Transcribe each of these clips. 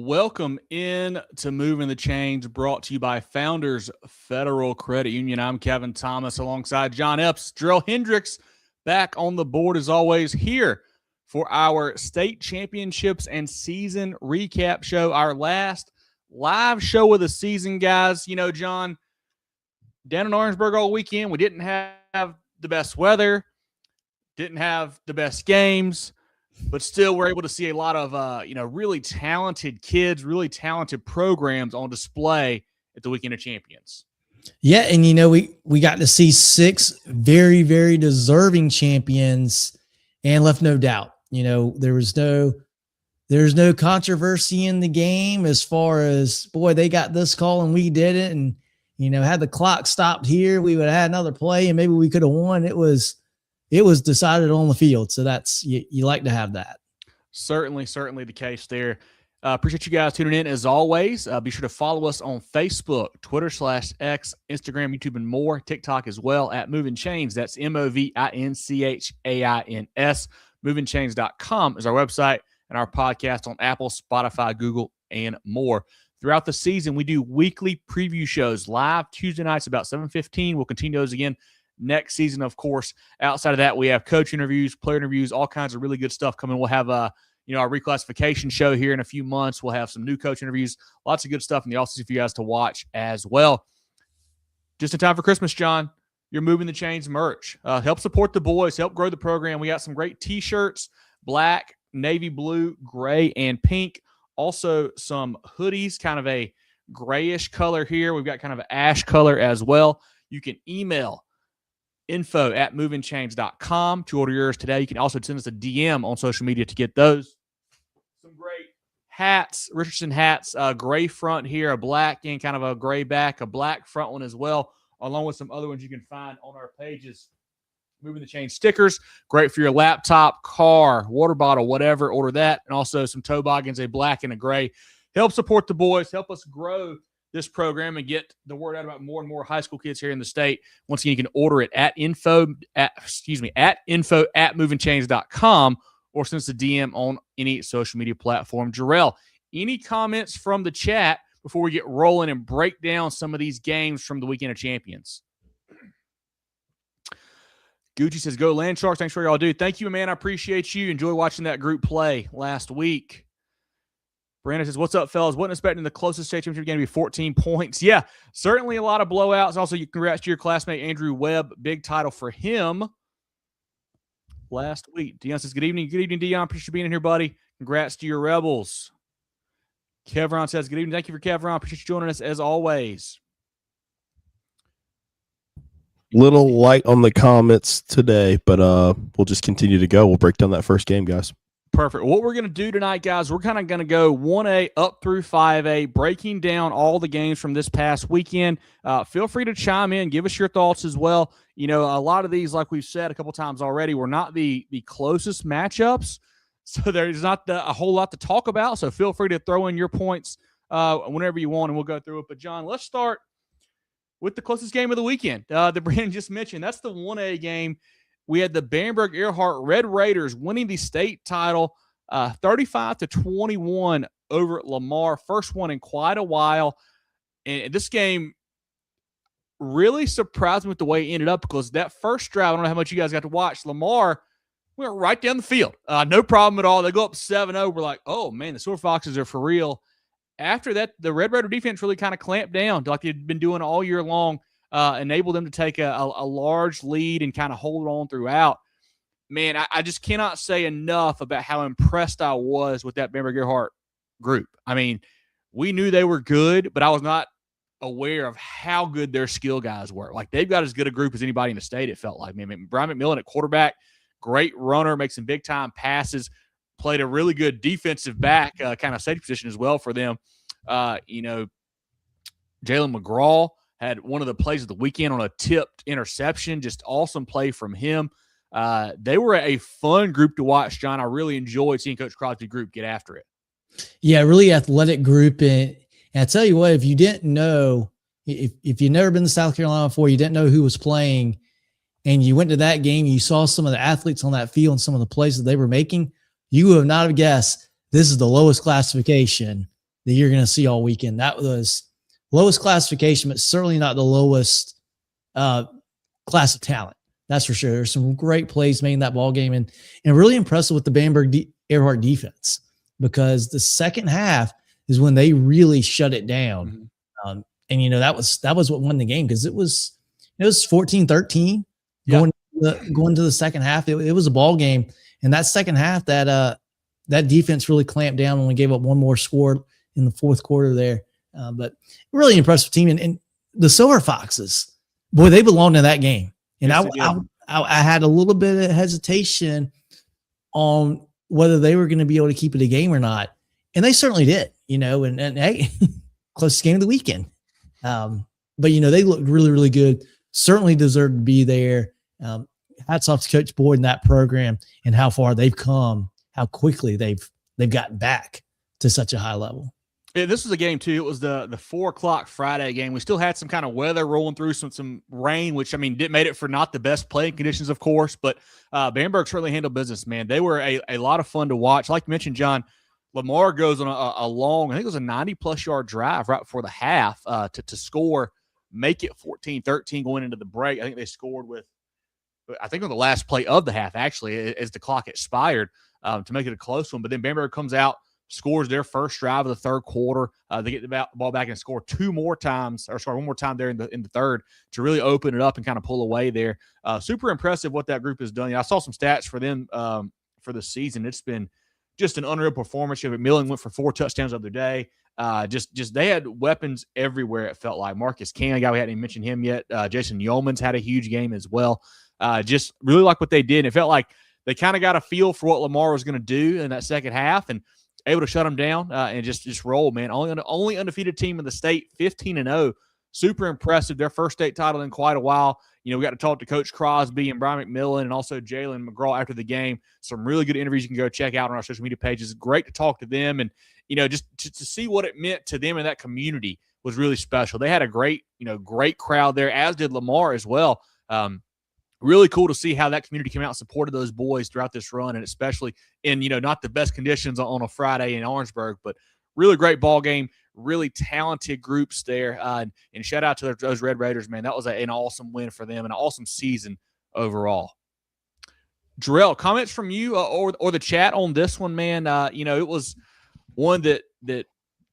Welcome in to Moving the Chains, brought to you by Founders Federal Credit Union. I'm Kevin Thomas alongside John Epps. Jerel Hendricks back on the board as always here for our state championships and season recap show, our last live show of the season, guys. You know, John, down in Orangeburg all weekend, we didn't have the best weather, didn't have the best games, but still we're able to see a lot of, really talented kids, really talented programs on display at the Weekend of Champions. Yeah, and we got to see 6 very, very deserving champions and left no doubt. There's no controversy in the game as far as, boy, they got this call and we did it. And, had the clock stopped here, we would have had another play and maybe we could have won. It was decided on the field. So that's, you like to have that. Certainly the case there. Appreciate you guys tuning in as always. Be sure to follow us on Facebook, Twitter /X, Instagram, YouTube, and more. TikTok as well at Movin Chains. That's MOVINCHAINS. MovinChains.com is our website and our podcast on Apple, Spotify, Google, and more. Throughout the season, we do weekly preview shows live Tuesday nights about 7:15. We'll continue those again next season, of course. Outside of that, we have coach interviews, player interviews, all kinds of really good stuff coming. We'll have our reclassification show here in a few months. We'll have some new coach interviews, lots of good stuff in the offseason for you guys to watch as well. Just in time for Christmas, John, you're Moving the Chains merch. Help support the boys, help grow the program. We got some great T-shirts, black, navy blue, gray, and pink. Also some hoodies, kind of a grayish color here. We've got kind of an ash color as well. You can email info@movinchains.com to order yours today. You can also send us a DM on social media to get those. Some great hats, Richardson hats, gray front here, a black and kind of a gray back, a black front one as well, along with some other ones you can find on our pages. Moving the Chains stickers, great for your laptop, car, water bottle, whatever. Order that. And also some toboggans, a black and a gray. Help support the boys. Help us grow this program and get the word out about more and more high school kids here in the state. Once again, you can order it at info@movinchains.com or send us a DM on any social media platform. Jerel, any comments from the chat before we get rolling and break down some of these games from the Weekend of Champions? Gucci says, go Land Sharks. Thanks for all y'all do. Thank you, man. I appreciate you. Enjoy watching that group play last week. Brandon says, what's up, fellas? Wasn't expecting the closest state championship game to be 14 points. Yeah, certainly a lot of blowouts. Also, congrats to your classmate, Andrew Webb. Big title for him last week. Dion says, good evening. Good evening, Dion. Appreciate you being in here, buddy. Congrats to your Rebels. Kevron says, good evening. Thank you for Kevron. Appreciate you joining us as always. Little light on the comments today, but we'll just continue to go. We'll break down that first game, guys. Perfect. What we're going to do tonight, guys, we're kind of going to go 1A up through 5A, breaking down all the games from this past weekend. Feel free to chime in. Give us your thoughts as well. A lot of these, like we've said a couple times already, were not the closest matchups, so there's not a whole lot to talk about. So feel free to throw in your points whenever you want, and we'll go through it. But, John, let's start with the closest game of the weekend that Brandon just mentioned. That's the 1A game. We had the Bamberg-Ehrhardt Red Raiders winning the state title 35-21 over Lamar. First one in quite a while. And this game really surprised me with the way it ended up, because that first drive, I don't know how much you guys got to watch, Lamar went right down the field. No problem at all. They go up 7-0. We're like, oh, man, the Silver Foxes are for real. After that, the Red Raider defense really kind of clamped down like they'd been doing all year long, enabled them to take a large lead and kind of hold on throughout. Man, I just cannot say enough about how impressed I was with that Bamberg-Ehrhardt group. I mean, we knew they were good, but I was not aware of how good their skill guys were. Like, they've got as good a group as anybody in the state, it felt like. I mean, Brian McMillan at quarterback, great runner, makes some big-time passes, played a really good defensive back kind of safety position as well for them. Jalen McGraw had one of the plays of the weekend on a tipped interception. Just awesome play from him. They were a fun group to watch, John. I really enjoyed seeing Coach Crosby's group get after it. Yeah, really athletic group. And I tell you what, if you didn't know, if you've never been to South Carolina before, you didn't know who was playing, and you went to that game, you saw some of the athletes on that field and some of the plays that they were making, you would not have guessed this is the lowest classification that you're going to see all weekend. That was lowest classification, but certainly not the lowest class of talent. That's for sure. There's some great plays made in that ball game, and really impressive with the Bamberg-Ehrhardt defense, because the second half is when they really shut it down. Mm-hmm. And that was what won the game, because it was 14-13 going to the second half. It was a ball game, and that second half, that defense really clamped down when we gave up one more score in the fourth quarter there. But really impressive team, and the Silver Foxes, boy, they belonged in that game. And yes, I had a little bit of hesitation on whether they were going to be able to keep it a game or not, and they certainly did. And hey, closest game of the weekend. But they looked really, really good. Certainly deserved to be there. Hats off to Coach Boyd and that program, and how far they've come, how quickly they've gotten back to such a high level. Yeah, this was a game too. It was the 4:00 Friday game. We still had some kind of weather rolling through, some rain, which did made it for not the best playing conditions, of course. But Bamberg certainly handled business, man. They were a lot of fun to watch. Like you mentioned, John, Lamar goes on a long, I think it was a 90-plus yard drive right before the half to score, make it 14-13 going into the break. I think they scored on the last play of the half, actually, as the clock expired, to make it a close one. But then Bamberg comes out, scores their first drive of the third quarter. They get the ball back and score one more time there in the third to really open it up and kind of pull away there. Super impressive what that group has done. I saw some stats for them for the season. It's been just an unreal performance. McMillan went for 4 touchdowns the other day. Just they had weapons everywhere, it felt like. Marcus Can, a guy we hadn't even mentioned him yet. Jason Yeomans had a huge game as well. Just really like what they did. It felt like they kind of got a feel for what Lamar was going to do in that second half, and able to shut them down and just roll, man. Only undefeated team in the state, 15-0. Super impressive. Their first state title in quite a while. We got to talk to Coach Crosby and Brian McMillan and also Jalen McGraw after the game. Some really good interviews you can go check out on our social media pages. Great to talk to them, and just to see what it meant to them in that community was really special. They had a great crowd there, as did Lamar as well. Really cool to see how that community came out and supported those boys throughout this run, and especially in, not the best conditions on a Friday in Orangeburg, but really great ball game, really talented groups there. And shout out to those Red Raiders, man. That was an awesome win for them and an awesome season overall. Jerel, comments from you or the chat on this one, man. It was one that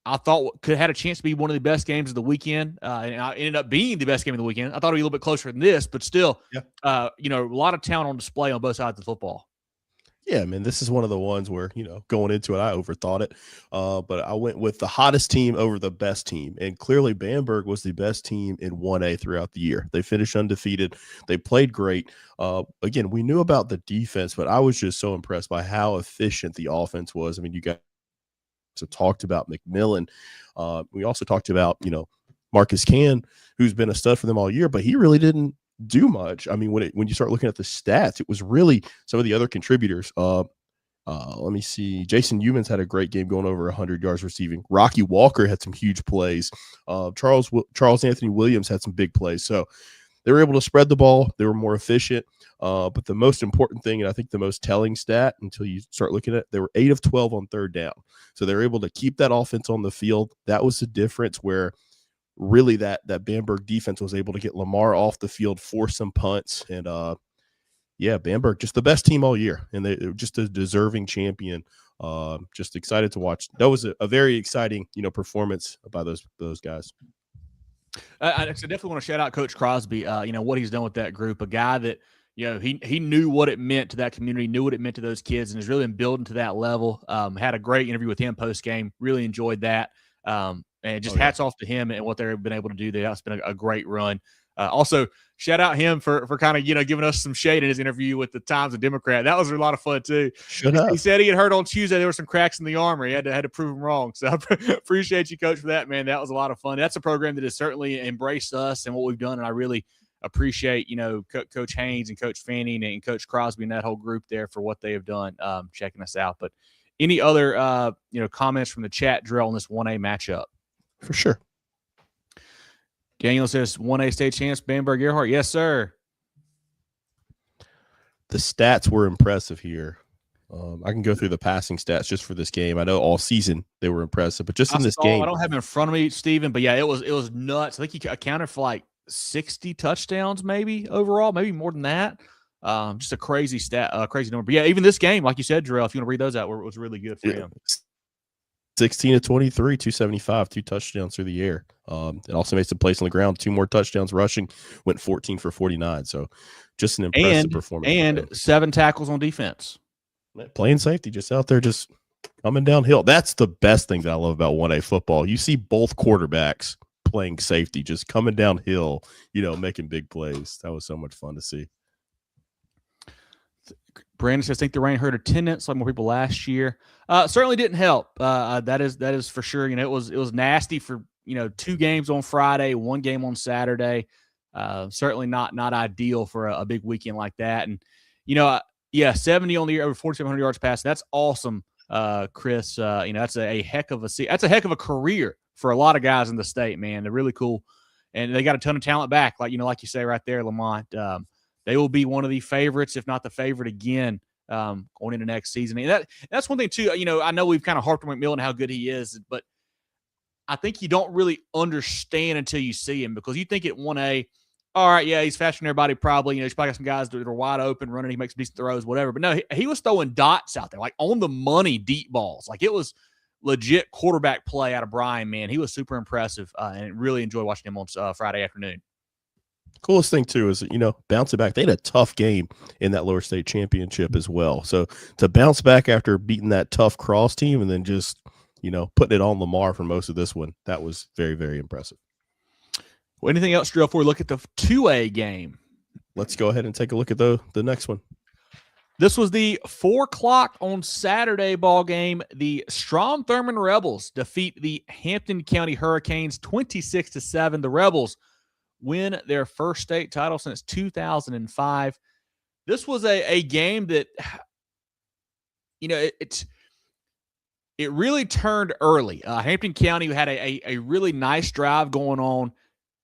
I thought could have had a chance to be one of the best games of the weekend, and I ended up being the best game of the weekend. I thought it would be a little bit closer than this, but still, a lot of talent on display on both sides of the football. Yeah, man, this is one of the ones where, going into it, I overthought it, but I went with the hottest team over the best team, and clearly Bamberg was the best team in 1A throughout the year. They finished undefeated. They played great. Again, we knew about the defense, but I was just so impressed by how efficient the offense was. You guys talked about McMillan. We also talked about, Marcus Can, who's been a stud for them all year, but he really didn't do much. When you start looking at the stats, it was really some of the other contributors. Let me see. Jason Yeomans had a great game, going over 100 yards receiving. Rocky Walker had some huge plays. Charles Anthony Williams had some big plays. So they were able to spread the ball. They were more efficient. But the most important thing, and I think the most telling stat until you start looking at it, they were 8 of 12 on third down. So they were able to keep that offense on the field. That was the difference, where really that Bamberg defense was able to get Lamar off the field, force some punts. And, Bamberg, just the best team all year. And they were just a deserving champion. Just excited to watch. That was a very exciting, performance by those guys. I definitely want to shout out Coach Crosby, what he's done with that group, a guy that, he knew what it meant to that community, knew what it meant to those kids, and has really been building to that level. Had a great interview with him post-game. Really enjoyed that. And just hats off to him and what they've been able to do there. That's been a great run. Also, shout out him for kind of, giving us some shade in his interview with the Times and Democrat. That was a lot of fun, too. He said he had heard on Tuesday there were some cracks in the armor. He had to prove him wrong. So I appreciate you, Coach, for that, man. That was a lot of fun. That's a program that has certainly embraced us and what we've done, and I really appreciate, Coach Haynes and Coach Fanning and Coach Crosby and that whole group there for what they have done, checking us out. But any other, comments from the chat, Jerel, on this 1A matchup? For sure. Daniel says 1A state champs, Bamberg-Ehrhardt. Yes, sir. The stats were impressive here. I can go through the passing stats just for this game. I know all season they were impressive, but just in this game, I don't have it in front of me, Steven, but yeah, it was nuts. I think he accounted for like 60 touchdowns, maybe overall, maybe more than that. Just a crazy crazy number. But yeah, even this game, like you said, Jerel, if you want to read those out, it was really good for him. 16 to 23, 275, 2 touchdowns through the air. It also made some plays on the ground, 2 more touchdowns rushing, went 14 for 49. So just an impressive performance. And 7 tackles on defense. Playing safety, just out there, just coming downhill. That's the best thing that I love about 1A football. You see both quarterbacks playing safety, just coming downhill, making big plays. That was so much fun to see. Brandon says, I think the rain hurt attendance like more people last year. Certainly didn't help. That is for sure. It was nasty for 2 games on Friday, 1 game on Saturday. Certainly not ideal for a big weekend like that. And 70 on the year, over 4,700 yards passing. That's awesome, Chris. That's a heck of a career for a lot of guys in the state, man. They're really cool, and they got a ton of talent back. Like you say right there, Lamont. They will be one of the favorites, if not the favorite again, going into next season. And that's one thing too. I know we've kind of harped on McMillan and how good he is, but I think you don't really understand until you see him, because you think at 1A, all right, yeah, he's faster than everybody probably. He's probably got some guys that are wide open, running. He makes decent throws, whatever. But no, he was throwing dots out there, like on the money deep balls. Like it was legit quarterback play out of Brian, man. He was super impressive, and really enjoyed watching him on Friday afternoon. Coolest thing too is, bouncing back. They had a tough game in that lower state championship as well. So to bounce back after beating that tough Cross team and then just, putting it on Lamar for most of this one, that was very, very impressive. Well, anything else, Jerel, before we look at the 2A game? Let's go ahead and take a look at the next one. This was the 4:00 on Saturday ball game. The Strom Thurmond Rebels defeat the Hampton County Hurricanes 26-7. The Rebels win their first state title since 2005. This was a game that, it really turned early. Hampton County had a really nice drive going on.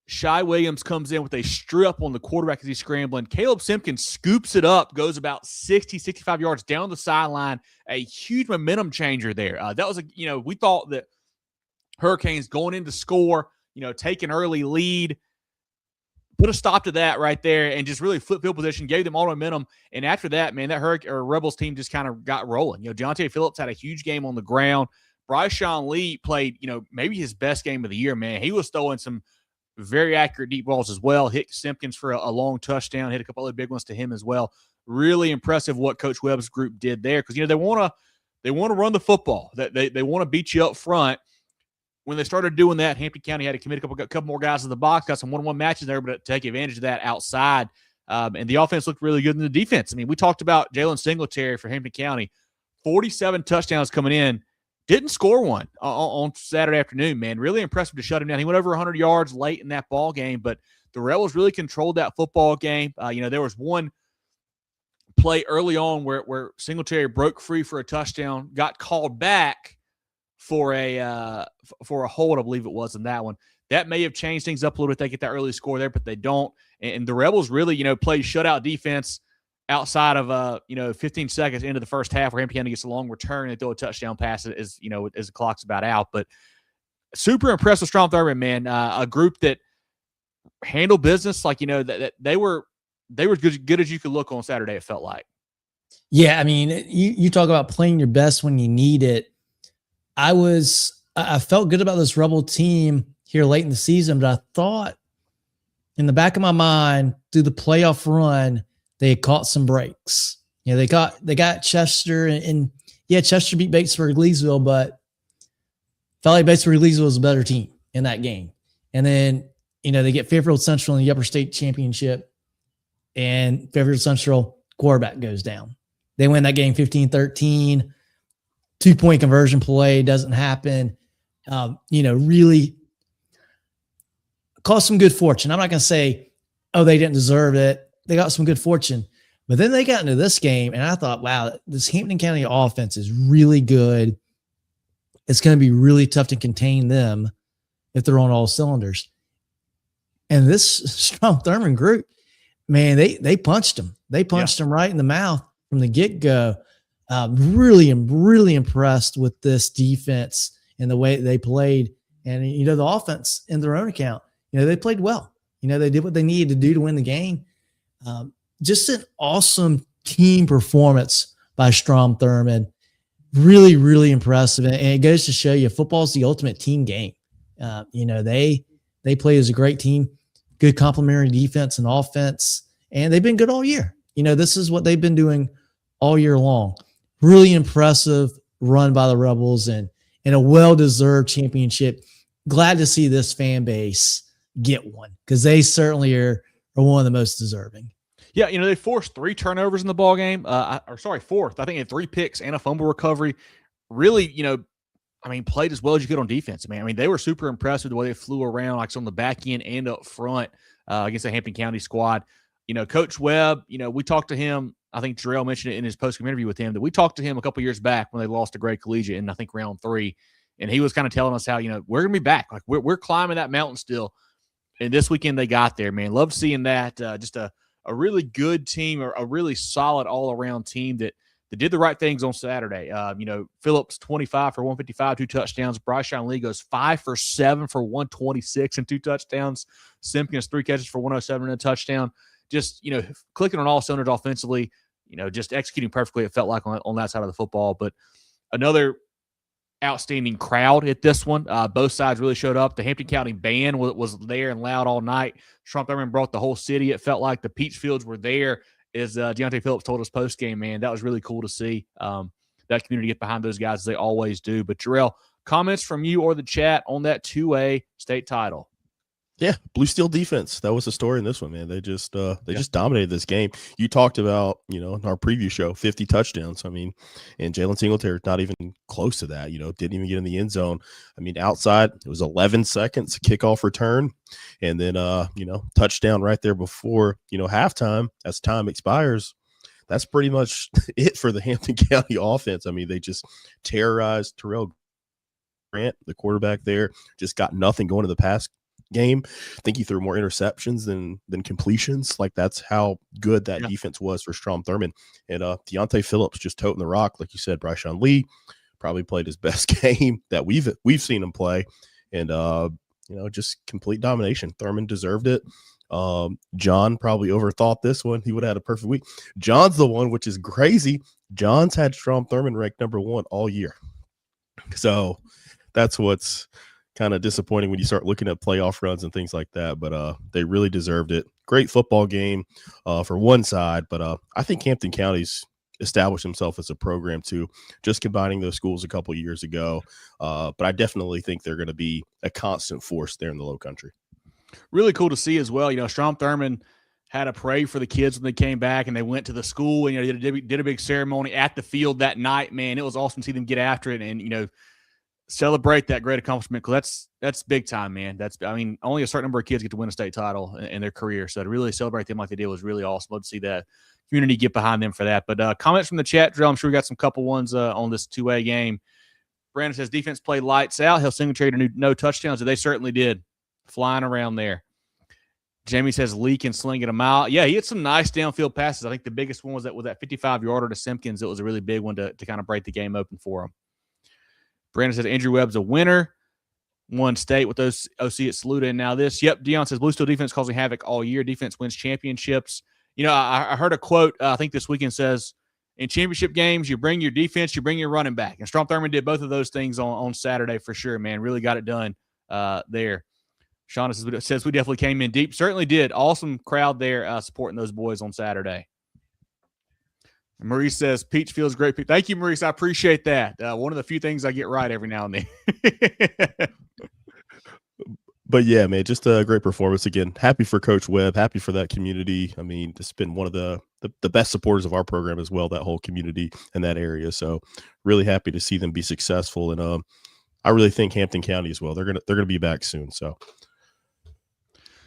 Shy Williams comes in with a strip on the quarterback as he's scrambling. Caleb Simpkins scoops it up, goes about 60, 65 yards down the sideline. A huge momentum changer there. That was we thought that Hurricanes going in to score, take an early lead, put a stop to that right there, and just really flip field position, gave them all momentum. And after that, man, that Rebels team just kind of got rolling. Deontay Phillips had a huge game on the ground. Bryce-Sean Lee played, maybe his best game of the year, man. He was throwing some very accurate deep balls as well. Hit Simpkins for a long touchdown. Hit a couple other big ones to him as well. Really impressive what Coach Webb's group did there, because they want to run the football. They want to beat you up front. When they started doing that, Hampton County had to commit a couple more guys in the box. Got some 1-on-1 matches there, but to take advantage of that outside. And the offense looked really good in the defense. I mean, we talked about Jalen Singletary for Hampton County. 47 touchdowns coming in. Didn't score one on Saturday afternoon, man. Really impressive to shut him down. He went over 100 yards late in that ball game, but the Rebels really controlled that football game. There was one play early on where Singletary broke free for a touchdown, got called back for a hold, I believe it was, in that one. That may have changed things up a little bit. They get that early score there, but they don't. And the Rebels really, play shutout defense outside of 15 seconds into the first half, where Hampton County gets a long return and they throw a touchdown pass as the clock's about out. But super impressed with Strom Thurmond, man. A group that handled business like that they were good as you could look on Saturday. It felt like. Yeah, I mean, you talk about playing your best when you need it. I felt good about this Rebel team here late in the season, but I thought in the back of my mind through the playoff run, they had caught some breaks. They got Chester and Chester beat Batesburg-Leesville, but felt like Batesburg-Leesville was a better team in that game. And then, they get Fairfield Central in the Upper State Championship, and Fairfield Central quarterback goes down. They win that game 15-13. 2-point conversion play doesn't happen. Really caused some good fortune. I'm not going to say, they didn't deserve it. They got some good fortune. But then they got into this game, and I thought, wow, this Hampton County offense is really good. It's going to be really tough to contain them if they're on all cylinders. And this Strom Thurmond group, man, they punched them. They punched them right in the mouth from the get-go. Really, really impressed with this defense and the way they played. And, the offense in their own account, they played well. They did what they needed to do to win the game. Just an awesome team performance by Strom Thurmond. Really, really impressive. And it goes to show you football is the ultimate team game. They play as a great team, good complementary defense and offense, and they've been good all year. This is what they've been doing all year long. Really impressive run by the Rebels and a well-deserved championship. Glad to see this fan base get one because they certainly are one of the most deserving. Yeah, they forced 3 turnovers in the ball game. Fourth. I think they had 3 picks and a fumble recovery. Really, played as well as you could on defense. They were super impressed with the way they flew around, like on the back end and up front against the Hampton County squad. Coach Webb, we talked to him. I think Jerel mentioned it in his post-game interview with him that we talked to him a couple years back when they lost to Great Collegiate in, I think, round 3. And he was kind of telling us how, we're going to be back. Like, we're climbing that mountain still. And this weekend they got there, man. Loved seeing that. Just a really good team, or a really solid all-around team that did the right things on Saturday. Phillips 25 for 155, 2 touchdowns. Bryshon Lee goes 5 for 7 for 126 and 2 touchdowns. Simpkins 3 catches for 107 and a touchdown. Just, clicking on all cylinders offensively, just executing perfectly, it felt like on that side of the football. But another outstanding crowd at this one. Both sides really showed up. The Hampton County band was there and loud all night. Strom Thurmond brought the whole city. It felt like the Peach Fields were there, as Deontay Phillips told us post-game, man. That was really cool to see that community get behind those guys as they always do. But, Jerel, comments from you or the chat on that 2A state title? Yeah, Blue Steel defense. That was the story in this one, man. They just dominated this game. You talked about, in our preview show, 50 touchdowns. And Jalen Singletary not even close to that, didn't even get in the end zone. Outside, it was 11 seconds kickoff return. And then, touchdown right there before, halftime as time expires. That's pretty much it for the Hampton County offense. They just terrorized Terrell Grant, the quarterback there, just got nothing going to the pass game. I think he threw more interceptions than completions. Like, that's how good that defense was for Strom Thurmond. And Deontay Phillips just toting the rock, like you said. Bryshon Lee probably played his best game that we've seen him play, and just complete domination. Thurmond deserved it. John probably overthought this one. He would have had a perfect week. John's the one, which is crazy. John's had Strom Thurmond ranked number 1 all year. So that's what's kind of disappointing when you start looking at playoff runs and things like that. But they really deserved it. Great football game for one side. But I think Hampton County's established himself as a program too, just combining those schools a couple years ago. But I definitely think they're going to be a constant force there in the Low Country. Really cool to see as well. Strom Thurmond had a parade for the kids when they came back, and they went to the school and did a big ceremony at the field that night. Man, it was awesome to see them get after it and celebrate that great accomplishment, because that's big time, man. Only a certain number of kids get to win a state title in their career, so to really celebrate them like they did was really awesome. Love to see that community get behind them for that. But comments from the chat, Jerel, I'm sure we got some couple ones on this 2A game. Brandon says defense played lights out. Hill Singletary to no touchdowns, so they certainly did, flying around there. Jamie says Lee can sling it a mile. Yeah, he had some nice downfield passes. I think the biggest one was that 55-yarder to Simpkins. It was a really big one to kind of break the game open for him. Brandon says Andrew Webb's a winner. Won state with those OC at Saluda. And now this. Yep, Dion says Blue Steel defense causing havoc all year. Defense wins championships. I heard a quote, I think this weekend says, in championship games, you bring your defense, you bring your running back. And Strom Thurmond did both of those things on Saturday for sure, man. Really got it done there. Shauna says we definitely came in deep. Certainly did. Awesome crowd there supporting those boys on Saturday. Maurice says, Peach feels great. Thank you, Maurice. I appreciate that. One of the few things I get right every now and then. But, yeah, man, just a great performance. Again, happy for Coach Webb, happy for that community. It's been one of the best supporters of our program as well, that whole community in that area. So really happy to see them be successful. And I really think Hampton County as well. They're gonna be back soon. So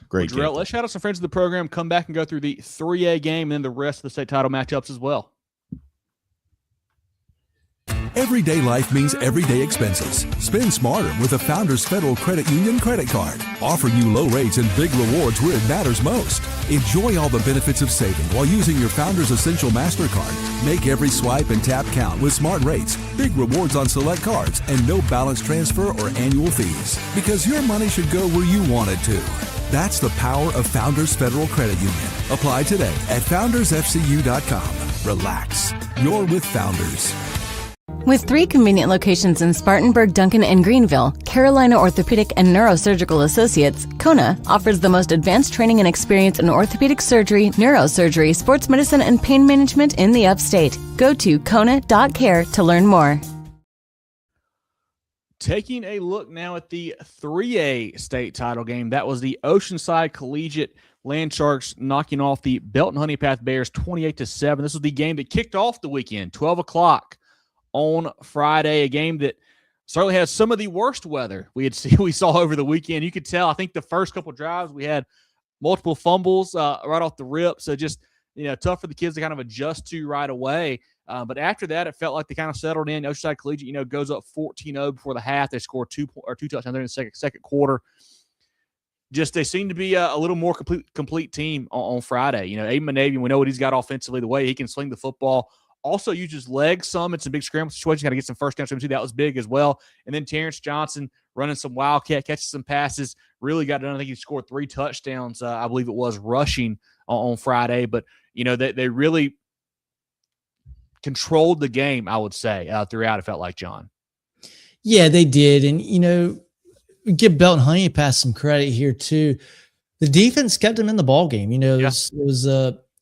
great. Well, Jerel, let's shout out some friends of the program, come back and go through the 3A game and then the rest of the state title matchups as well. Everyday life means everyday expenses. Spend smarter with a Founders Federal Credit Union credit card, offering you low rates and big rewards where it matters most. Enjoy all the benefits of saving while using your Founders Essential MasterCard. Make every swipe and tap count with smart rates, big rewards on select cards, and no balance transfer or annual fees. Because your money should go where you want it to. That's the power of Founders Federal Credit Union. Apply today at foundersfcu.com. Relax. You're with Founders. With 3 convenient locations in Spartanburg, Duncan, and Greenville, Carolina Orthopedic and Neurosurgical Associates, Kona, offers the most advanced training and experience in orthopedic surgery, neurosurgery, sports medicine, and pain management in the upstate. Go to kona.care to learn more. Taking a look now at the 3A state title game, that was the Oceanside Collegiate Land Sharks knocking off the Belton-Honea Bears 28-7. This was the game that kicked off the weekend, 12 o'clock. On Friday, a game that certainly has some of the worst weather we saw over the weekend. You could tell, I think the first couple of drives we had multiple fumbles right off the rip. So just, tough for the kids to kind of adjust to right away. But after that, it felt like they kind of settled in. Oceanside Collegiate, goes up 14-0 before the half. They scored two touchdowns there in the second quarter. Just they seem to be a little more complete team on Friday. Aiden Manavian, we know what he's got offensively, the way he can sling the football. Also uses legs some in some big scramble situations. Got to get some first downs. That was big as well. And then Terrence Johnson running some wildcat, catches some passes. Really got done. I think he scored 3 touchdowns, I believe it was, rushing on Friday. But, they really controlled the game, I would say, throughout, it felt like, John. Yeah, they did. And, give Belton-Honea some credit here, too. The defense kept them in the ball game. It was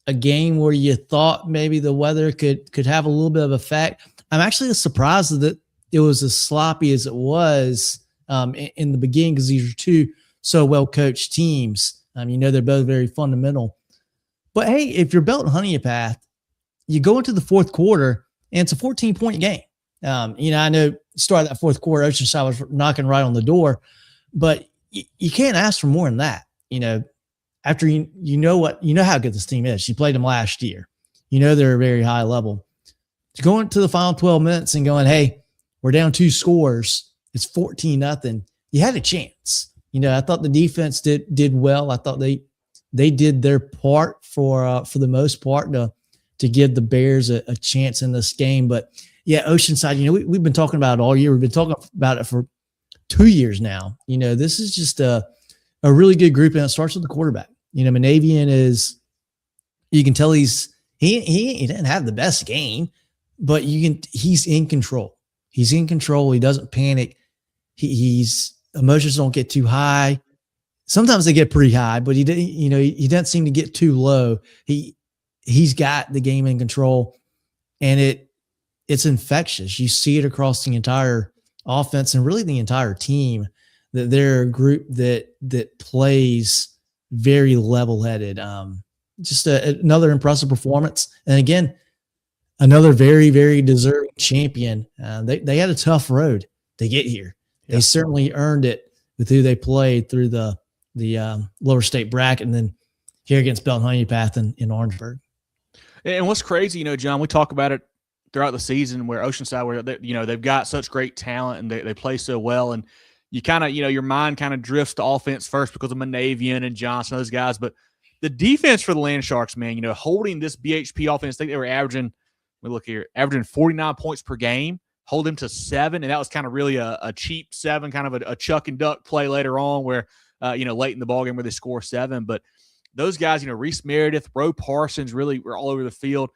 a game where you thought maybe the weather could have a little bit of effect. I'm actually surprised that it was as sloppy as it was in the beginning, because these are 2 so well-coached teams. They're both very fundamental. But, hey, if you're Belton-Honea, you go into the fourth quarter, and it's a 14-point game. I know start of that fourth quarter, Oceanside was knocking right on the door, but you can't ask for more than that. After you know how good this team is. You played them last year. They're a very high level. Going to the final 12 minutes and going, hey, we're down 2 scores. It's 14-0. You had a chance. I thought the defense did well. I thought they did their part for the most part to give the Bears a chance in this game. But yeah, Oceanside, we've been talking about it all year. We've been talking about it for 2 years now. This is just a really good group, and it starts with the quarterback. Manavian you can tell he didn't have the best game, but he's in control. He's in control. He doesn't panic. He's emotions don't get too high. Sometimes they get pretty high, but he doesn't seem to get too low. He's got the game in control, and it's infectious. You see it across the entire offense and really the entire team, that they're a group that plays very level-headed. Just another impressive performance. And again, another very, very deserving champion. They had a tough road to get here. They certainly earned it with who they played through the lower state bracket, and then here against Belton-Honea in Orangeburg. And what's crazy, John, we talk about it throughout the season where Oceanside, where they've got such great talent and they play so well, and you kind of, your mind kind of drifts to offense first because of Manavian and Johnson, those guys. But the defense for the Land Sharks, man, holding this BHP offense, I think they were averaging 49 points per game, hold them to 7. And that was kind of really a cheap 7, kind of a chuck and duck play later on where, late in the ballgame where they score 7. But those guys, Reese Meredith, Ro Parsons really were all over the field.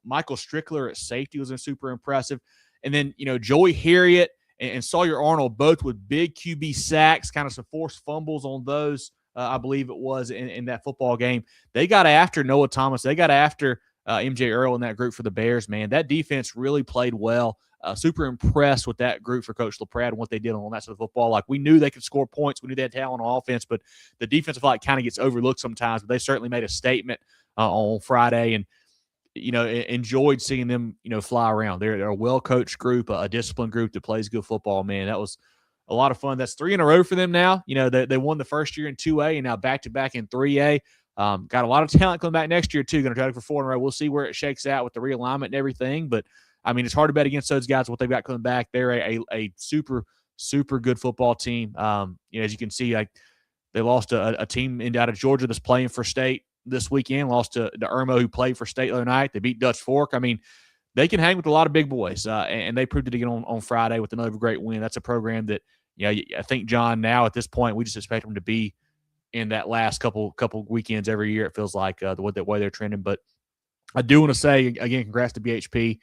Michael Strickler at safety was super impressive. And then, Joey Harriet and Sawyer Arnold, both with big QB sacks, kind of some forced fumbles on those, I believe it was, in that football game. They got after Noah Thomas. They got after MJ Earl in that group for the Bears, man. That defense really played well. Super impressed with that group for Coach LaPrade and what they did on that side of football. Like, we knew they could score points. We knew they had talent on offense, but the defensive line kind of gets overlooked sometimes. But they certainly made a statement on Friday, and enjoyed seeing them, fly around. They're a well-coached group, a disciplined group that plays good football, man. That was a lot of fun. That's 3 in a row for them now. They won the first year in 2A and now back-to-back in 3A. Got a lot of talent coming back next year, too. Going to try for 4 in a row. We'll see where it shakes out with the realignment and everything. But I mean, it's hard to bet against those guys, what they've got coming back. They're a super, super good football team. As you can see, like they lost a team out of Georgia that's playing for state this weekend, lost to Irmo, who played for state the other night. They beat Dutch Fork. I mean, they can hang with a lot of big boys, and they proved it again on Friday with another great win. That's a program that, I think, John, now at this point, we just expect them to be in that last couple weekends every year. It feels like the way they're trending. But I do want to say, again, congrats to BHP.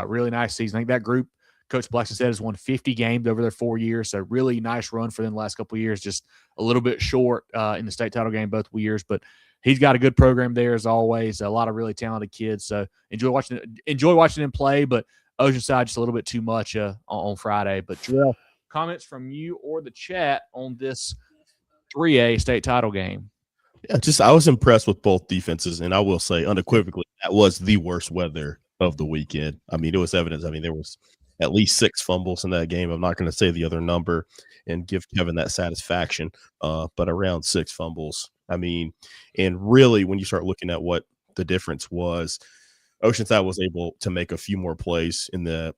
Really nice season. I think that group, Coach Blackson said, has won 50 games over their 4 years. So really nice run for them the last couple of years. Just a little bit short in the state title game both years. But he's got a good program there as always. A lot of really talented kids. So enjoy watching them play. But Oceanside just a little bit too much on Friday. But Jerel, comments from you or the chat on this 3A state title game? Yeah, I was impressed with both defenses, and I will say unequivocally that was the worst weather of the weekend. I mean, it was evidence. I mean, there was at least 6 fumbles in that game. I'm not going to say the other number and give Kevin that satisfaction, but around 6 fumbles. I mean, and really when you start looking at what the difference was, Oceanside was able to make a few more plays in the,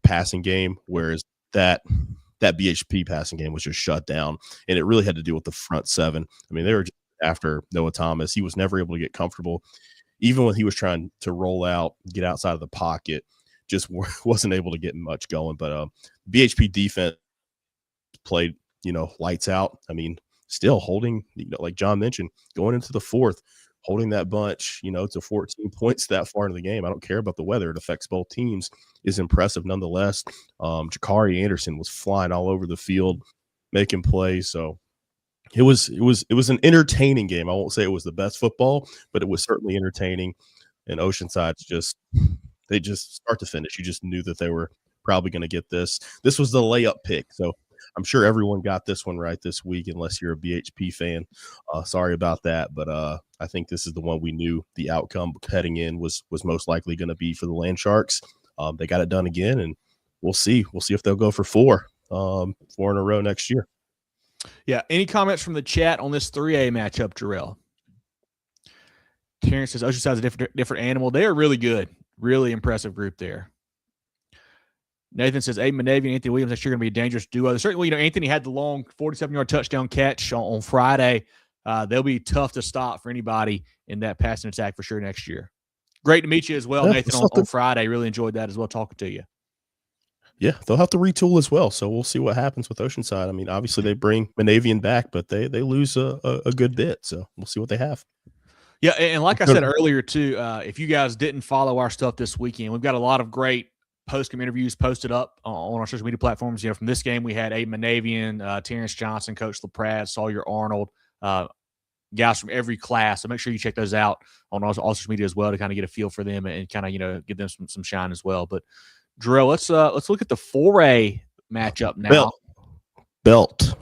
passing game, whereas that BHP passing game was just shut down, and it really had to do with the front 7. I mean, they were just after Noah Thomas. He was never able to get comfortable. Even when he was trying to roll out, get outside of the pocket, just wasn't able to get much going. But BHP defense played, lights out. I mean, still holding, like John mentioned, going into the 4th, holding that bunch, to 14 points that far into the game. I don't care about the weather. It affects both teams, is impressive nonetheless. Jakari Anderson was flying all over the field, making plays. So it was an entertaining game. I won't say it was the best football, but it was certainly entertaining. And Oceanside's they just start to finish, you just knew that they were probably going to get this. This was the layup pick. So I'm sure everyone got this one right this week, unless you're a BHP fan. Sorry about that. But I think this is the one we knew the outcome heading in was most likely going to be for the Land Sharks. They got it done again, and we'll see. We'll see if they'll go for 4 in a row next year. Yeah. Any comments from the chat on this 3A matchup, Jerel? Terrence says Oceanside's a different animal. They are really good. Really impressive group there. Nathan says Aiden Manavian and Anthony Williams next year going to be a dangerous duo. Certainly, Anthony had the long 47-yard touchdown catch on Friday. They'll be tough to stop for anybody in that passing attack for sure next year. Great to meet you as well, Nathan, on Friday. Really enjoyed that as well, talking to you. Yeah, they'll have to retool as well. So we'll see what happens with Oceanside. I mean, obviously they bring Manavian back, but they lose a good bit. So we'll see what they have. Yeah, and like I said earlier, too, if you guys didn't follow our stuff this weekend, we've got a lot of great post-game interviews posted up on our social media platforms. From this game, we had Aiden Manavian, Terrence Johnson, Coach LaPrade, Sawyer Arnold, guys from every class. So make sure you check those out on all social media as well to kind of get a feel for them and kind of, give them some shine as well. But Jerel, let's look at the 4A matchup now. Belt.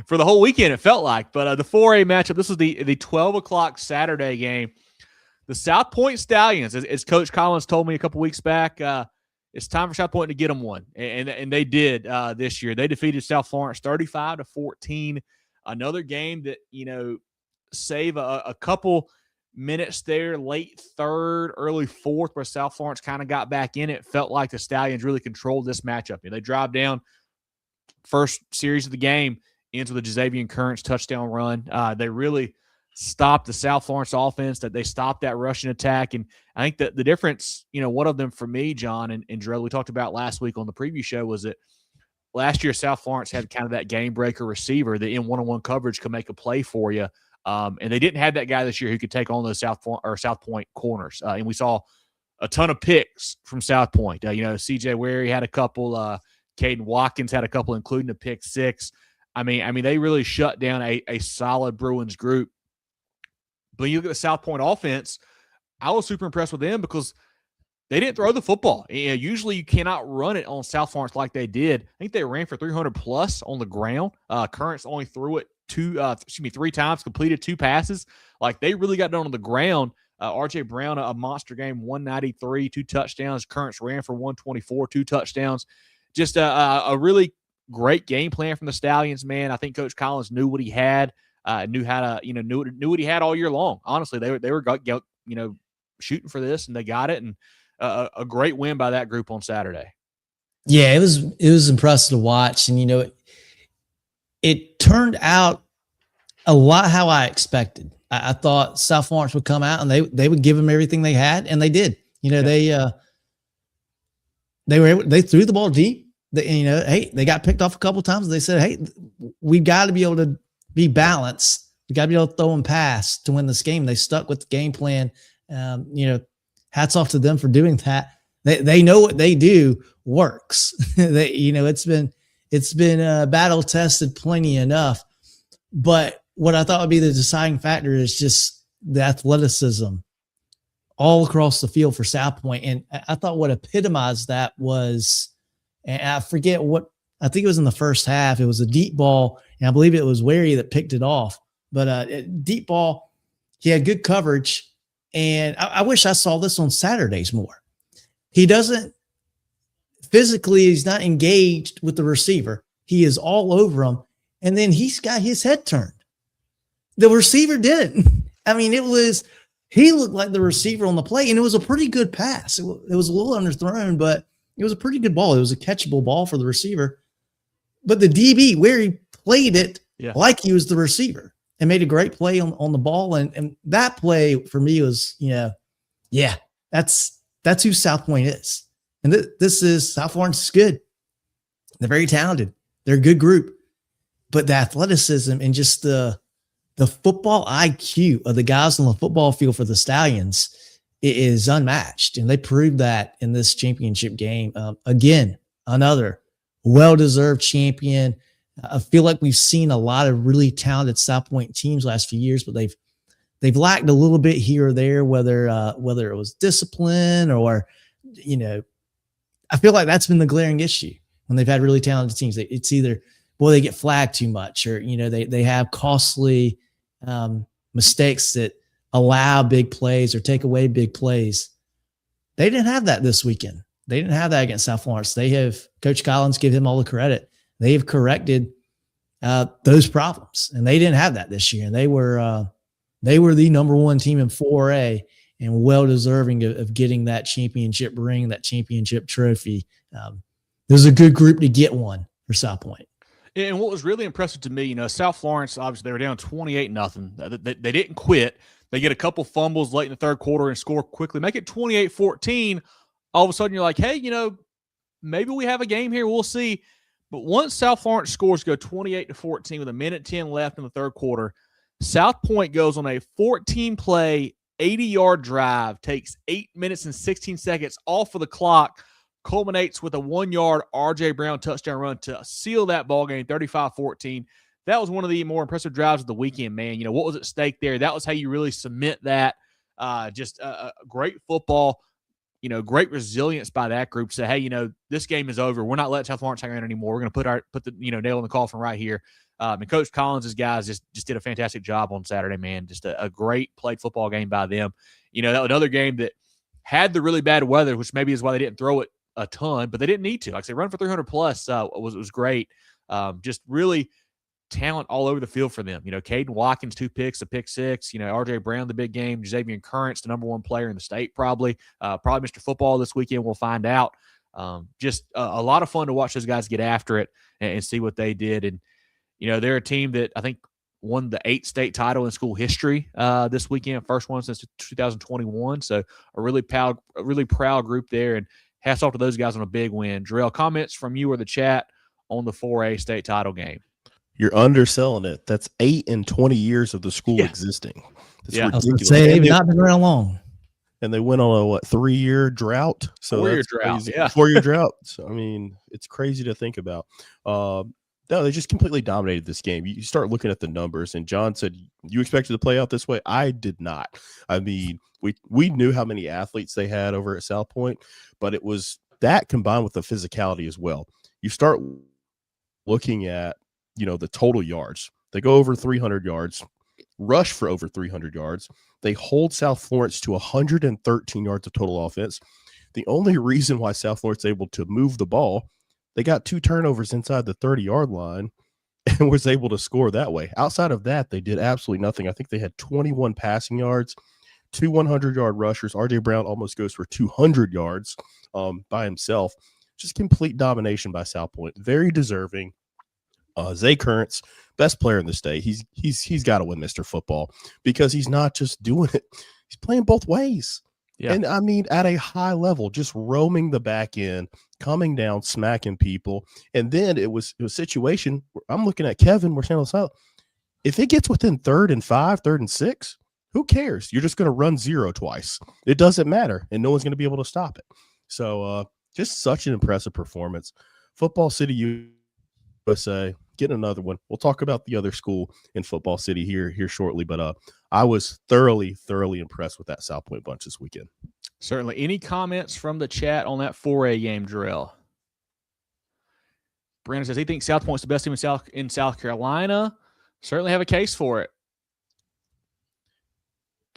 For the whole weekend, it felt like. But the 4A matchup, this was the 12 o'clock Saturday game. The South Pointe Stallions, as Coach Collins told me a couple weeks back, it's time for South Pointe to get them one. And they did this year. They defeated South Florence 35-14. Another game that, save a couple minutes there, late 3rd, early 4th, where South Florence kind of got back in it. Felt like the Stallions really controlled this matchup. They drive down, first series of the game ends with a Jazavian Currents touchdown run. They really stopped the South Florence offense, that they stopped that rushing attack. And I think that the difference, one of them for me, John and Jerel, we talked about last week on the preview show, was that last year South Florence had kind of that game breaker receiver that in one-on-one coverage could make a play for you. And they didn't have that guy this year who could take on those South Pointe corners. And we saw a ton of picks from South Pointe. CJ Wary had a couple, Caden Watkins had a couple, including a pick 6. I mean, they really shut down a solid Bruins group. But you look at the South Pointe offense, I was super impressed with them because they didn't throw the football. Usually you cannot run it on South Florence like they did. I think they ran for 300+ on the ground. Currents only threw it 3 times, completed 2 passes. Like, they really got done on the ground. RJ Brown, a monster game, 193, 2 touchdowns. Currents ran for 124, 2 touchdowns. Just a really great game plan from the Stallions, man. I think Coach Collins knew what he had. Knew how to, knew what he had all year long. Honestly, they were shooting for this, and they got it. And a great win by that group on Saturday. Yeah, it was impressive to watch. And, it turned out a lot how I expected. I thought South Florence would come out and they would give them everything they had, and they did. They threw the ball deep. They got picked off a couple of times. They said, hey, we've got to be able to be balanced. We got to be able to throw and pass to win this game. They stuck with the game plan. Hats off to them for doing that. They know what they do works. It's been battle tested plenty enough. But what I thought would be the deciding factor is just the athleticism all across the field for South Pointe. And I thought what epitomized that was, and I forget what, I think it was in the first half. It was a deep ball, and I believe it was Wary that picked it off. But deep ball, he had good coverage. And I wish I saw this on Saturdays more. He doesn't physically, he's not engaged with the receiver. He is all over him. And then he's got his head turned. The receiver didn't. I mean, he looked like the receiver on the play, and it was a pretty good pass. It was a little underthrown, but it was a pretty good ball. It was a catchable ball for the receiver. But the DB, where he played it like he was the receiver and made a great play on the ball. And that play for me was, that's who South Pointe is. And this is South Florence is good. They're very talented. They're a good group. But the athleticism and just the football IQ of the guys on the football field for the Stallions is unmatched. And they proved that in this championship game. Again, another well-deserved champion. I feel like we've seen a lot of really talented South Pointe teams last few years, but they've lacked a little bit here or there, whether it was discipline or, I feel like that's been the glaring issue when they've had really talented teams. It's either, they get flagged too much, or, they have costly mistakes that allow big plays or take away big plays. They didn't have that this weekend. They didn't have that against South Florence. Coach Collins, give him all the credit. They have corrected those problems, and they didn't have that this year. And they were the number one team in 4A and well deserving of getting that championship ring, that championship trophy. It was a good group to get one for South Pointe. And what was really impressive to me, South Florence, obviously they were down 28-0. They didn't quit. They get a couple fumbles late in the third quarter and score quickly, make it 28-14. All of a sudden you're like, hey, maybe we have a game here. We'll see. But once South Florence scores go 28-14 with 1:10 left in the third quarter, South Pointe goes on a 14-play, 80-yard drive, takes 8 minutes and 16 seconds off of the clock, culminates with a 1-yard R.J. Brown touchdown run to seal that ball game 35-14. That was one of the more impressive drives of the weekend, man. What was at stake there? That was how you really cement that. Just a great football, great resilience by that group. Say, hey, this game is over. We're not letting South Florence hang around anymore. We're going to put the nail in the coffin right here. And Coach Collins' guys just did a fantastic job on Saturday, man. Just a great played football game by them. That was another game that had the really bad weather, which maybe is why they didn't throw it a ton, but they didn't need to. Like I say, run for 300 plus was great. Just really talent all over the field for them. Caden Watkins, 2 picks, a pick 6. R.J. Brown, the big game. Xavier Currents, the number 1 player in the state, probably Mr. Football this weekend. We'll find out. Just a lot of fun to watch those guys get after it and see what they did. And they're a team that I think won the 8th state title in school history this weekend, first one since 2021. So a really proud group there. And hats off to those guys on a big win. Jerel, comments from you or the chat on the 4A state title game? You're underselling it. That's 8 and 20 years of the school existing. That's ridiculous. I was say they've not been around long. And they went on a 3-year drought. So 4-year drought. Crazy. Yeah. 4-year drought. So, it's crazy to think about. No, they just completely dominated this game. You start looking at the numbers, and John said, you expected to play out this way? I did not. We knew how many athletes they had over at South Pointe, but it was that combined with the physicality as well. You start looking at, the total yards. They go over 300 yards, rush for over 300 yards. They hold South Florence to 113 yards of total offense. The only reason why South Florence is able to move the ball, they got 2 turnovers inside the 30-yard line and was able to score that way. Outside of that, they did absolutely nothing. I think they had 21 passing yards. 2 100-yard rushers. RJ Brown almost goes for 200 yards by himself. Just complete domination by South Pointe. Very deserving. Zay Currents, best player in the state. He's got to win Mr. Football because he's not just doing it. He's playing both ways. Yeah. And I mean, at a high level, just roaming the back end, coming down, smacking people. And then it was a situation where I'm looking at Kevin, we're saying, if it gets within 3rd and 5, 3rd and 6, who cares? You're just going to run 0 twice. It doesn't matter. And no one's going to be able to stop it. So just such an impressive performance. Football City USA, getting another one. We'll talk about the other school in Football City here shortly. But I was thoroughly impressed with that South Pointe bunch this weekend. Certainly. Any comments from the chat on that 4A game, Jerel? Brandon says he thinks South Pointe's the best team in South Carolina. Certainly have a case for it.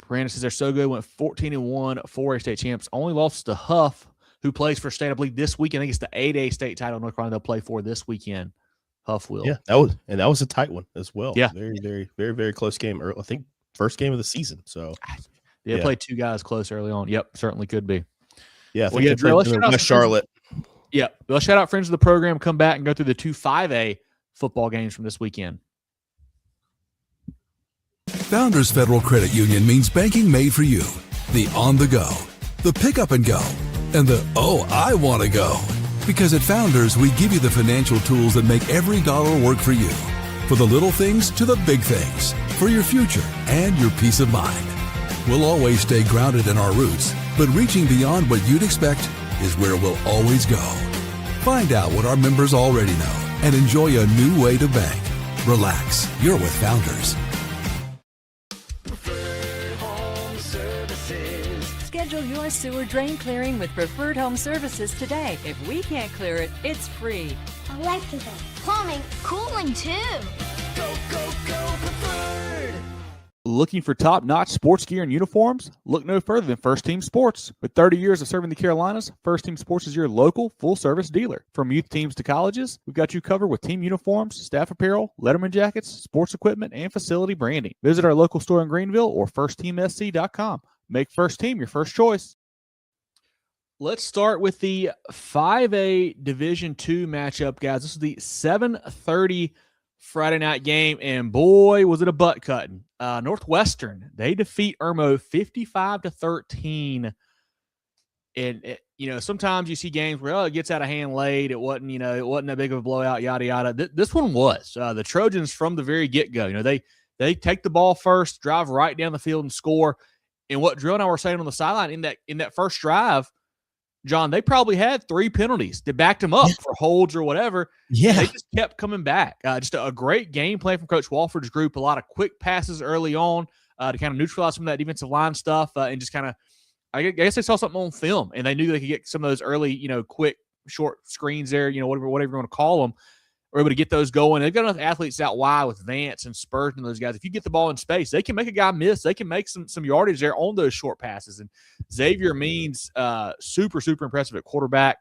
Brandon says they're so good. Went 14-1, 4A state champs. Only lost to Huff, who plays for state, I believe, this weekend. I think it's the 8A state title North Carolina they'll play for this weekend. Huff will. Yeah, that was a tight one as well. Yeah. Very close game. I think first game of the season. So they played 2 guys close early on. Yep, certainly could be. Yeah, I think they played in West Charlotte. Yeah, well, shout out friends of the program. Come back and go through the 2 5A football games from this weekend. Founders Federal Credit Union means banking made for you. The on the go, the pick up and go, and the I want to go. Because at Founders, we give you the financial tools that make every dollar work for you. For the little things to the big things. For your future and your peace of mind. We'll always stay grounded in our roots, but reaching beyond what you'd expect is where we'll always go. Find out what our members already know and enjoy a new way to bank. Relax, you're with Founders. Schedule your sewer drain clearing with Preferred Home Services today. If we can't clear it, it's free. Electrical, plumbing, cooling too. Go, go, go, Preferred! Looking for top-notch sports gear and uniforms? Look no further than First Team Sports. With 30 years of serving the Carolinas, First Team Sports is your local full-service dealer. From youth teams to colleges, we've got you covered with team uniforms, staff apparel, Letterman jackets, sports equipment, and facility branding. Visit our local store in Greenville or firstteamsc.com. Make First Team your first choice. Let's start with the 5A Division II matchup, guys. This is the 7:30 Friday night game, and boy, was it a butt cutting. Northwestern, they defeat Irmo 55-13. And sometimes you see games where it gets out of hand late. It wasn't that big of a blowout. Yada yada. This one was. The Trojans from the very get go. They take the ball first, drive right down the field, and score. And what Jerel and I were saying on the sideline in that first drive, John, they probably had 3 penalties that backed them up for holds or whatever. Yeah. They just kept coming back. Just a great game plan from Coach Walford's group. A lot of quick passes early on to kind of neutralize some of that defensive line stuff and just kind of, I guess they saw something on film and they knew they could get some of those early, quick, short screens there, whatever you want to call them. Were able to get those going. They've got enough athletes out wide with Vance and Spurgeon and those guys. If you get the ball in space, they can make a guy miss. They can make some yardage there on those short passes. And Xavier Means, super, super impressive at quarterback.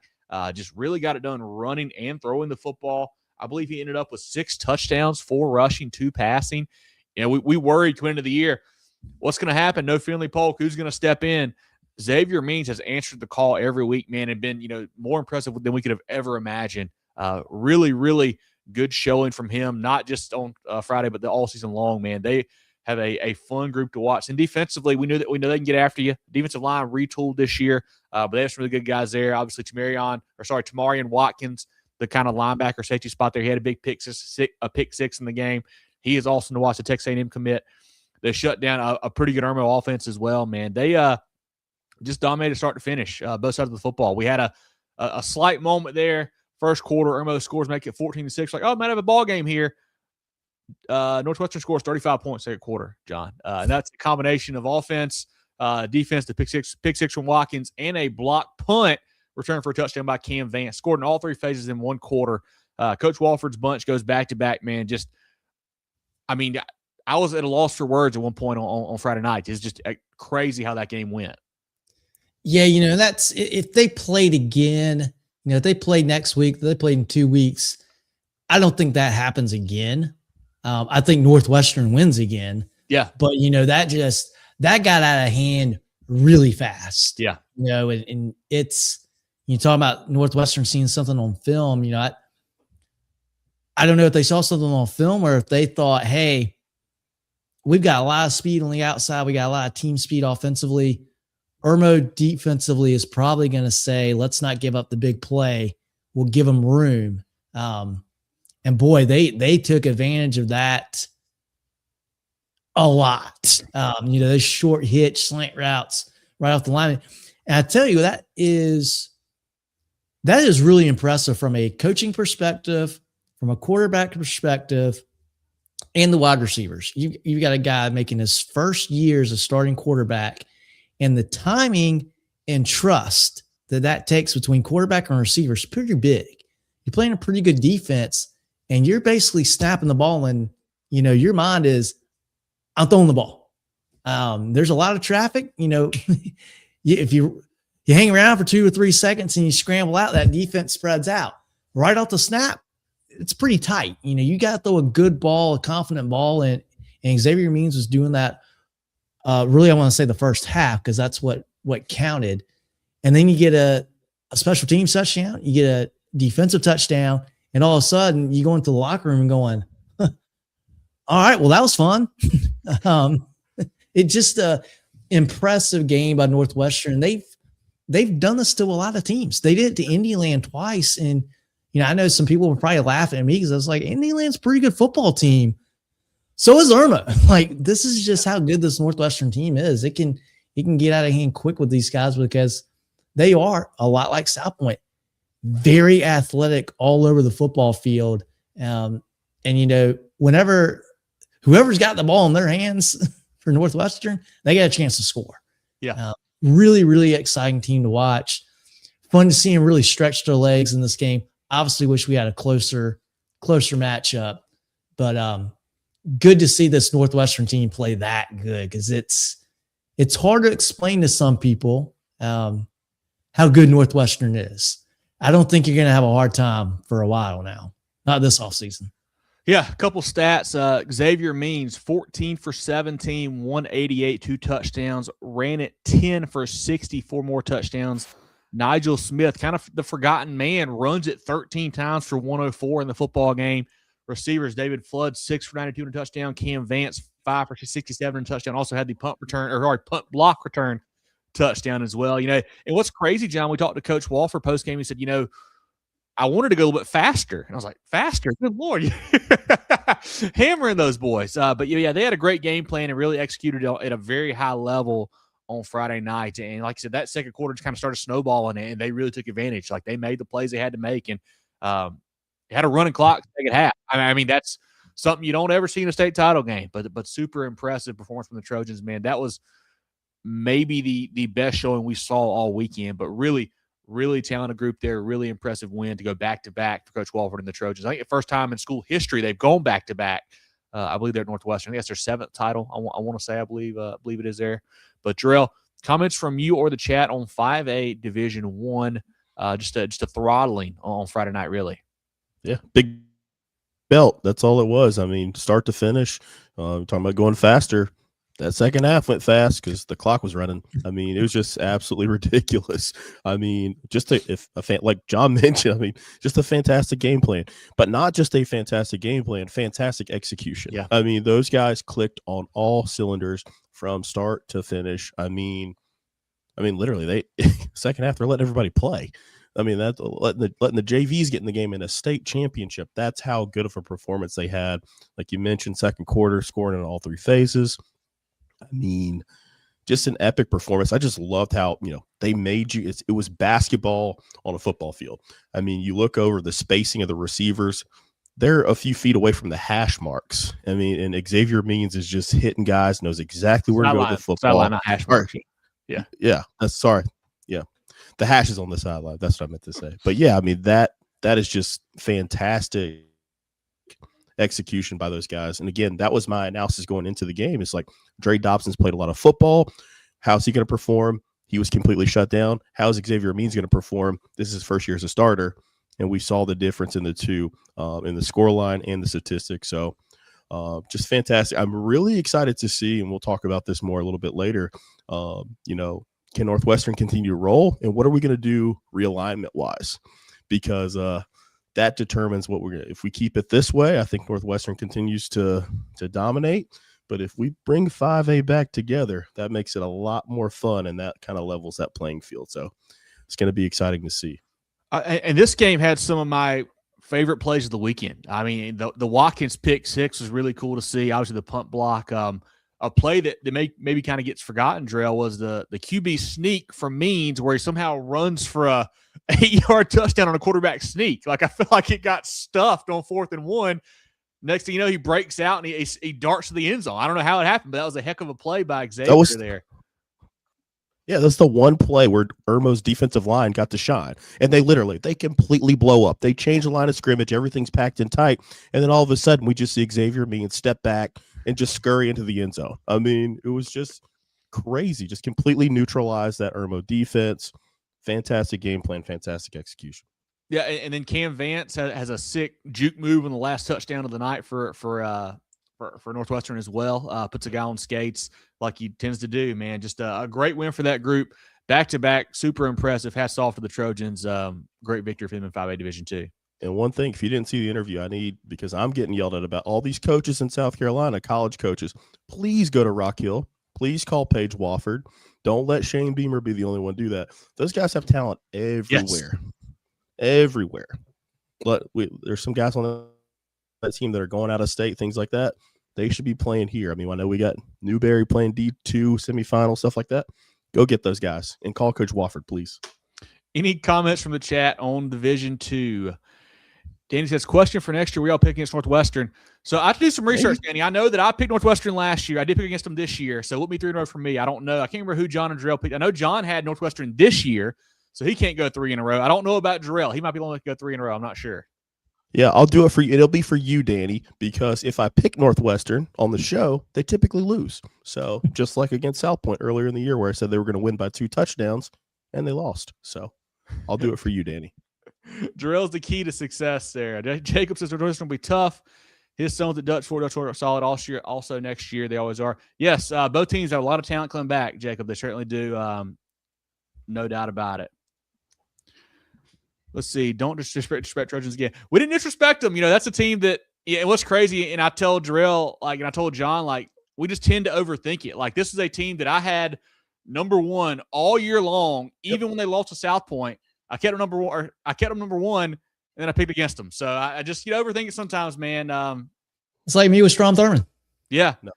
Just really got it done running and throwing the football. I believe he ended up with 6 touchdowns, 4 rushing, 2 passing. We worried going into the year, what's going to happen? No Finley Polk. Who's going to step in? Xavier Means has answered the call every week, man, and been, more impressive than we could have ever imagined. Really, really good showing from him, not just on Friday, but all season long, man. They have a fun group to watch. And defensively, we know they can get after you. Defensive line retooled this year, but they have some really good guys there. Obviously, Tamarian Watkins, the kind of linebacker safety spot there. He had a big pick six in the game. He is awesome to watch, the Texas A&M commit. They shut down a pretty good Irmo offense as well, man. They just dominated start to finish, both sides of the football. We had a slight moment there. First quarter, Irmo scores, make it 14-6. Might have a ball game here. Northwestern scores 35 points second quarter, John. And that's a combination of offense, defense, the pick six from Watkins, and a block punt return for a touchdown by Cam Vance. Scored in all 3 phases in 1 quarter. Coach Walford's bunch goes back-to-back, man. I was at a loss for words at one point on Friday night. It's just crazy how that game went. Yeah, that's if they played again – if they play next week, they play in 2 weeks, I don't think that happens again. I think Northwestern wins again. Yeah. But, that got out of hand really fast. Yeah. And it's, you talk about Northwestern seeing something on film, I don't know if they saw something on film or if they thought, hey, we've got a lot of speed on the outside. We got a lot of team speed offensively. Irmo defensively is probably going to say, let's not give up the big play. We'll give them room. And boy, they took advantage of that a lot. Those short hitch slant routes right off the line. And I tell you, that is really impressive from a coaching perspective, from a quarterback perspective, and the wide receivers. You've got a guy making his first year as a starting quarterback, and the timing and trust that takes between quarterback and receiver is pretty big. You're playing a pretty good defense, and you're basically snapping the ball, and your mind is, I'm throwing the ball. There's a lot of traffic. If you hang around for 2 or 3 seconds and you scramble out, that defense spreads out. Right off the snap, it's pretty tight. You got to throw a good ball, a confident ball, and Xavier Means was doing that. Really, I want to say the first half, because that's what counted. And then you get a special teams touchdown, you get a defensive touchdown, and all of a sudden you go into the locker room and going, all right, well, that was fun. It's just a impressive game by Northwestern. They've done this to a lot of teams. They did it to Indiana twice, and I know some people were probably laughing at me because I was like, Indiana's a pretty good football team. So is Irmo. This is just how good this Northwestern team is. It can get out of hand quick with these guys because they are a lot like South Pointe, very athletic all over the football field. And whenever whoever's got the ball in their hands for Northwestern, they got a chance to score. Yeah. Really, really exciting team to watch. Fun to see them really stretch their legs in this game. Obviously wish we had a closer matchup, but good to see this Northwestern team play that good, because it's hard to explain to some people how good Northwestern is. I don't think you're going to have a hard time for a while now, not this offseason. Yeah, a couple stats. Xavier Means, 14 for 17, 188, 2 touchdowns, ran it 10 for 60, 4 more touchdowns. Nigel Smith, kind of the forgotten man, runs it 13 times for 104 in the football game. Receivers, David Flood, 6 for 92 and a touchdown. Cam Vance, 5 for 67 and a touchdown. Also had the punt block return touchdown as well. And what's crazy, John, we talked to Coach Walford post-game. He said, I wanted to go a little bit faster. And I was like, faster? Good Lord. Hammering those boys. But yeah, they had a great game plan and really executed at a very high level on Friday night. And like I said, that second quarter just kind of started snowballing, and they really took advantage. Like, they made the plays they had to make, and had a running clock to take it half. I mean, that's something you don't ever see in a state title game, but super impressive performance from the Trojans, man. That was maybe the best showing we saw all weekend, but really, really talented group there. Really impressive win to go back-to-back for Coach Walford and the Trojans. I think the first time in school history they've gone back-to-back. I believe they're at Northwestern. I think that's their 7th title. I want to say I believe it is there. But, Jerel, comments from you or the chat on 5A Division I, just a throttling on Friday night, really. Yeah, big belt. That's all it was. I mean, start to finish, talking about going faster. That second half went fast because the clock was running. I mean, it was just absolutely ridiculous. I mean, like John mentioned, I mean, just a fantastic game plan, but not just a fantastic game plan, fantastic execution. Yeah. I mean, those guys clicked on all cylinders from start to finish. I mean, literally, second half they're letting everybody play. I mean, that's letting the JVs get in the game in a state championship. That's how good of a performance they had. Like you mentioned, second quarter scoring in all 3 phases. I mean, just an epic performance. I just loved how, they made you, it was basketball on a football field. I mean, you look over the spacing of the receivers, they're a few feet away from the hash marks. I mean, and Xavier Means is just hitting guys, knows exactly where to go with the football. Sideline, not hash marks. Yeah. Yeah. Sorry. Yeah. The hash is on the sideline. That's what I meant to say. But yeah, I mean, that is just fantastic execution by those guys. And again, that was my analysis going into the game. It's like, Dre Dobson's played a lot of football. How's he going to perform? He was completely shut down. How's Xavier Means going to perform? This is his first year as a starter. And we saw the difference in the two, in the score line and the statistics. So Just fantastic. I'm really excited to see, and we'll talk about this more a little bit later. Can Northwestern continue to roll, and what are we going to do realignment wise? Because that determines what we're going to. If we keep it this way, I think Northwestern continues to dominate. But if we bring 5A back together, that makes it a lot more fun, and that kind of levels that playing field. So it's going to be exciting to see. And this game had some of my favorite plays of the weekend. I mean, the Watkins pick six was really cool to see. Obviously, the punt block. A play that maybe kind of gets forgotten, Jerel, was the QB sneak from Means, where he somehow runs for a 8-yard touchdown on a quarterback sneak. Like, I feel like it got stuffed on 4th and 1. Next thing you know, he breaks out and he darts to the end zone. I don't know how it happened, but that was a heck of a play by Xavier there. Yeah, that's the one play where Irmo's defensive line got to shine. And they completely blow up. They change the line of scrimmage. Everything's packed in tight. And then all of a sudden, we just see Xavier Means step back and just scurry into the end zone. I mean, it was just crazy. Just completely neutralized that Irmo defense. Fantastic game plan, fantastic execution. Yeah, and then Cam Vance has a sick juke move on the last touchdown of the night for Northwestern as well. Puts a guy on skates like he tends to do, man. Just a great win for that group. Back-to-back, super impressive. Hats off to the Trojans. Great victory for them in 5A Division II. And one thing, if you didn't see the interview, because I'm getting yelled at about all these coaches in South Carolina, college coaches, please go to Rock Hill. Please call Paige Wofford. Don't let Shane Beamer be the only one to do that. Those guys have talent everywhere. Yes. Everywhere. But there's some guys on that team that are going out of state, things like that. They should be playing here. I mean, I know we got Newberry playing D2 semifinal, stuff like that. Go get those guys and call Coach Wofford, please. Any comments from the chat on Division II? Danny says, question for next year, we all pick against Northwestern. So I have to do some research, Danny. I know that I picked Northwestern last year. I did pick against them this year. So it would be 3 in a row for me. I don't know. I can't remember who John and Jerel picked. I know John had Northwestern this year, so he can't go 3 in a row. I don't know about Jerel. He might be the only one to go 3 in a row. I'm not sure. Yeah, I'll do it for you. It'll be for you, Danny, because if I pick Northwestern on the show, they typically lose. So just like against South Pointe earlier in the year where I said they were going to win by 2 touchdowns, and they lost. So I'll do it for you, Danny. Jerel's the key to success there. Jacob says Northwestern will be tough. His sons at Dutch Fort are solid all year, also next year. They always are. Yes, both teams have a lot of talent coming back, Jacob. They certainly do. No doubt about it. Let's see. Don't disrespect Trojans again. We didn't disrespect them. That's a team that – and what's crazy, and I tell Jerel, and I told John, we just tend to overthink it. This is a team that I had number 1 all year long, even when they lost to South Pointe. I kept them number 1, and then I picked against them. So I just overthink it sometimes, man. It's like me with Strom Thurmond. Yeah. No.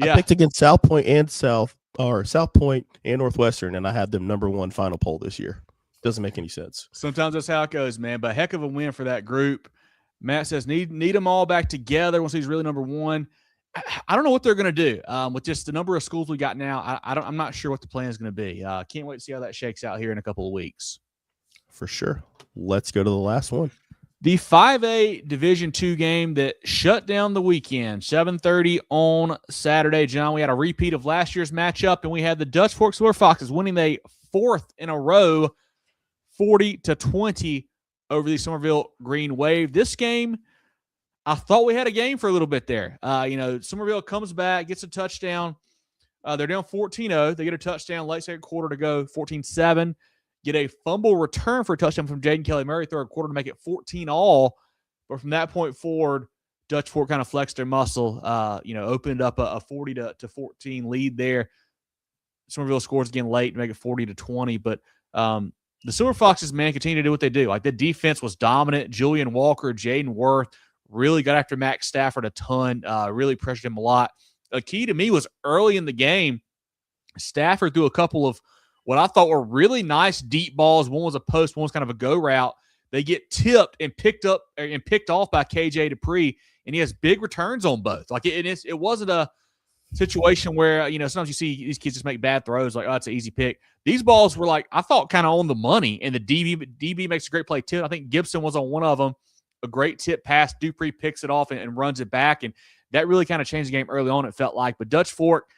I picked against South Pointe and South Pointe and Northwestern, and I had them number 1 final poll this year. Doesn't make any sense. Sometimes that's how it goes, man. But heck of a win for that group. Matt says need them all back together once he's really number 1. I don't know what they're going to do with just the number of schools we got now. I'm not sure what the plan is going to be. Can't wait to see how that shakes out here in a couple of weeks. For sure. Let's go to the last one. The 5A Division II game that shut down the weekend, 7:30 on Saturday. John, we had a repeat of last year's matchup, and we had the Dutch Fork Silver Foxes winning their 4th in a row, 40-20 over the Summerville Green Wave. This game, I thought we had a game for a little bit there. Summerville comes back, gets a touchdown. They're down 14-0. They get a touchdown late second quarter to go 14-7. Get a fumble return for a touchdown from Jaden Kelly Murray, third quarter to make it 14-all. But from that point forward, Dutch Fork kind of flexed their muscle, opened up a 40-14 lead there. Summerville scores again late to make it 40-20. But the Silver Foxes, man, continue to do what they do. The defense was dominant. Julian Walker, Jaden Worth really got after Max Stafford a ton, really pressured him a lot. A key to me was early in the game, Stafford threw a couple of what I thought were really nice deep balls. One was a post, one was kind of a go route. They get tipped and picked off by KJ Dupree, and he has big returns on both. It wasn't a situation where, sometimes you see these kids just make bad throws, it's an easy pick. These balls were I thought kind of on the money, and the DB makes a great play tip. I think Gibson was on one of them, a great tip pass. Dupree picks it off and runs it back, and that really kind of changed the game early on, it felt like. But Dutch Fork,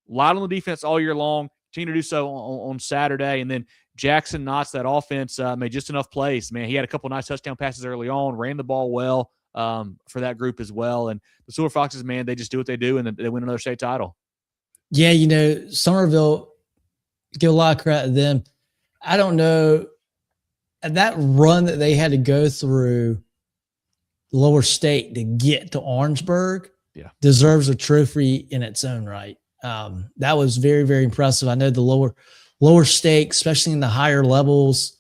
a lot on the defense all year long, continue to do so on Saturday. And then Jackson Knotts, that offense, made just enough plays. Man, he had a couple nice touchdown passes early on, ran the ball well. for that group as well. And the Silver Foxes, man, they just do what they do, and they win another state title. Yeah, Summerville, give a lot of credit to them. I don't know, that run that they had to go through Lower State to get to Orangeburg deserves a trophy in its own right. That was very, very impressive. I know the lower state, especially in the higher levels,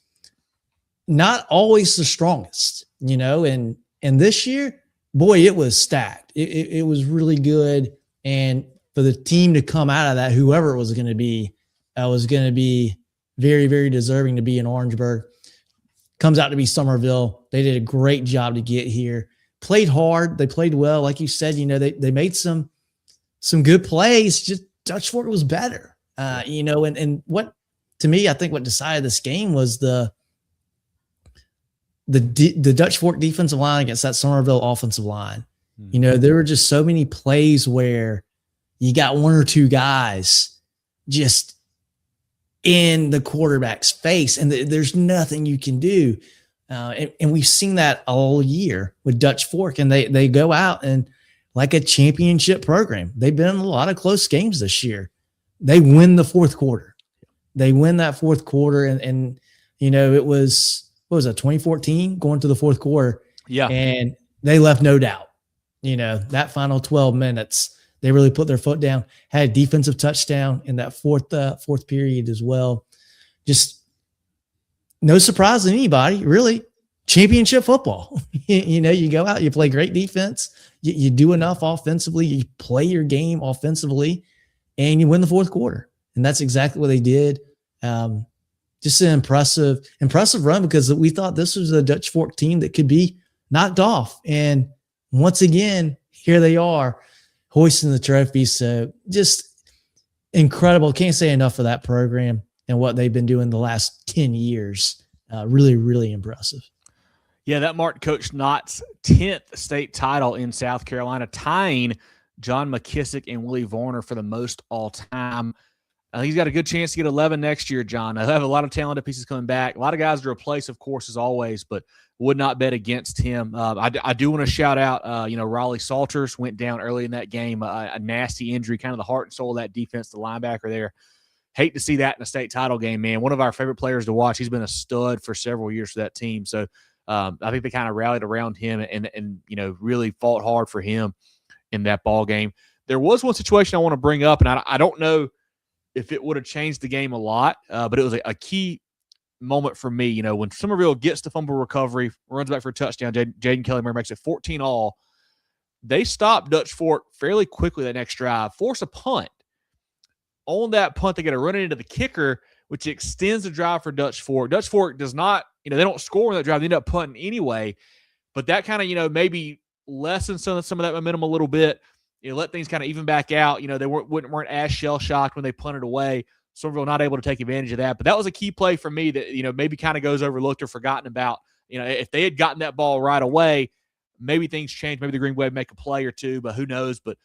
not always the strongest, and this year, boy, it was stacked. It was really good. And for the team to come out of that, whoever it was going to be very, very deserving to be in Orangeburg. Comes out to be Summerville. They did a great job to get here. Played hard. They played well. Like you said, they made some good plays. Just Dutch Fork was better. And what, to me, I think what decided this game was the Dutch Fork defensive line against that Summerville offensive line. There were just so many plays where you got one or two guys just in the quarterback's face, and there's nothing you can do. And we've seen that all year with Dutch Fork, and they go out and like a championship program. They've been in a lot of close games this year. They win the fourth quarter. They win that fourth quarter, and it was, what was it, 2014 going to the fourth quarter. Yeah. And they left no doubt. That final 12 minutes, they really put their foot down, had a defensive touchdown in that fourth period as well. Just no surprise to anybody, really. Championship football. You go out, you play great defense, you do enough offensively, you play your game offensively, and you win the fourth quarter. And that's exactly what they did. Just an impressive run, because we thought this was a Dutch Fork team that could be knocked off. And once again, here they are, hoisting the trophy. So just incredible. Can't say enough for that program and what they've been doing the last 10 years. Really, really impressive. Yeah, that marked Coach Knott's 10th state title in South Carolina, tying John McKissick and Willie Varner for the most all-time. He's got a good chance to get 11 next year, John. I have a lot of talented pieces coming back. A lot of guys to replace, of course, as always, but would not bet against him. I do want to shout out, Raleigh Salters went down early in that game, a nasty injury, kind of the heart and soul of that defense, the linebacker there. Hate to see that in a state title game, man. One of our favorite players to watch. He's been a stud for several years for that team. So I think they kind of rallied around him and really fought hard for him in that ball game. There was one situation I want to bring up, and I don't know if it would have changed the game a lot, but it was a key moment for me. When Summerville gets the fumble recovery, runs back for a touchdown, Jaden Kelly makes it 14-all. They stopped Dutch Fork fairly quickly that next drive, force a punt. On that punt, they get a run into the kicker, which extends the drive for Dutch Fork. Dutch Fork does not, they don't score on that drive. They end up punting anyway, but that kind of, maybe lessens some of that momentum a little bit. Let things kind of even back out. They weren't as shell-shocked when they punted away. Summerville not able to take advantage of that. But that was a key play for me that, maybe kind of goes overlooked or forgotten about. If they had gotten that ball right away, maybe things change. Maybe the Green Wave make a play or two, but who knows? But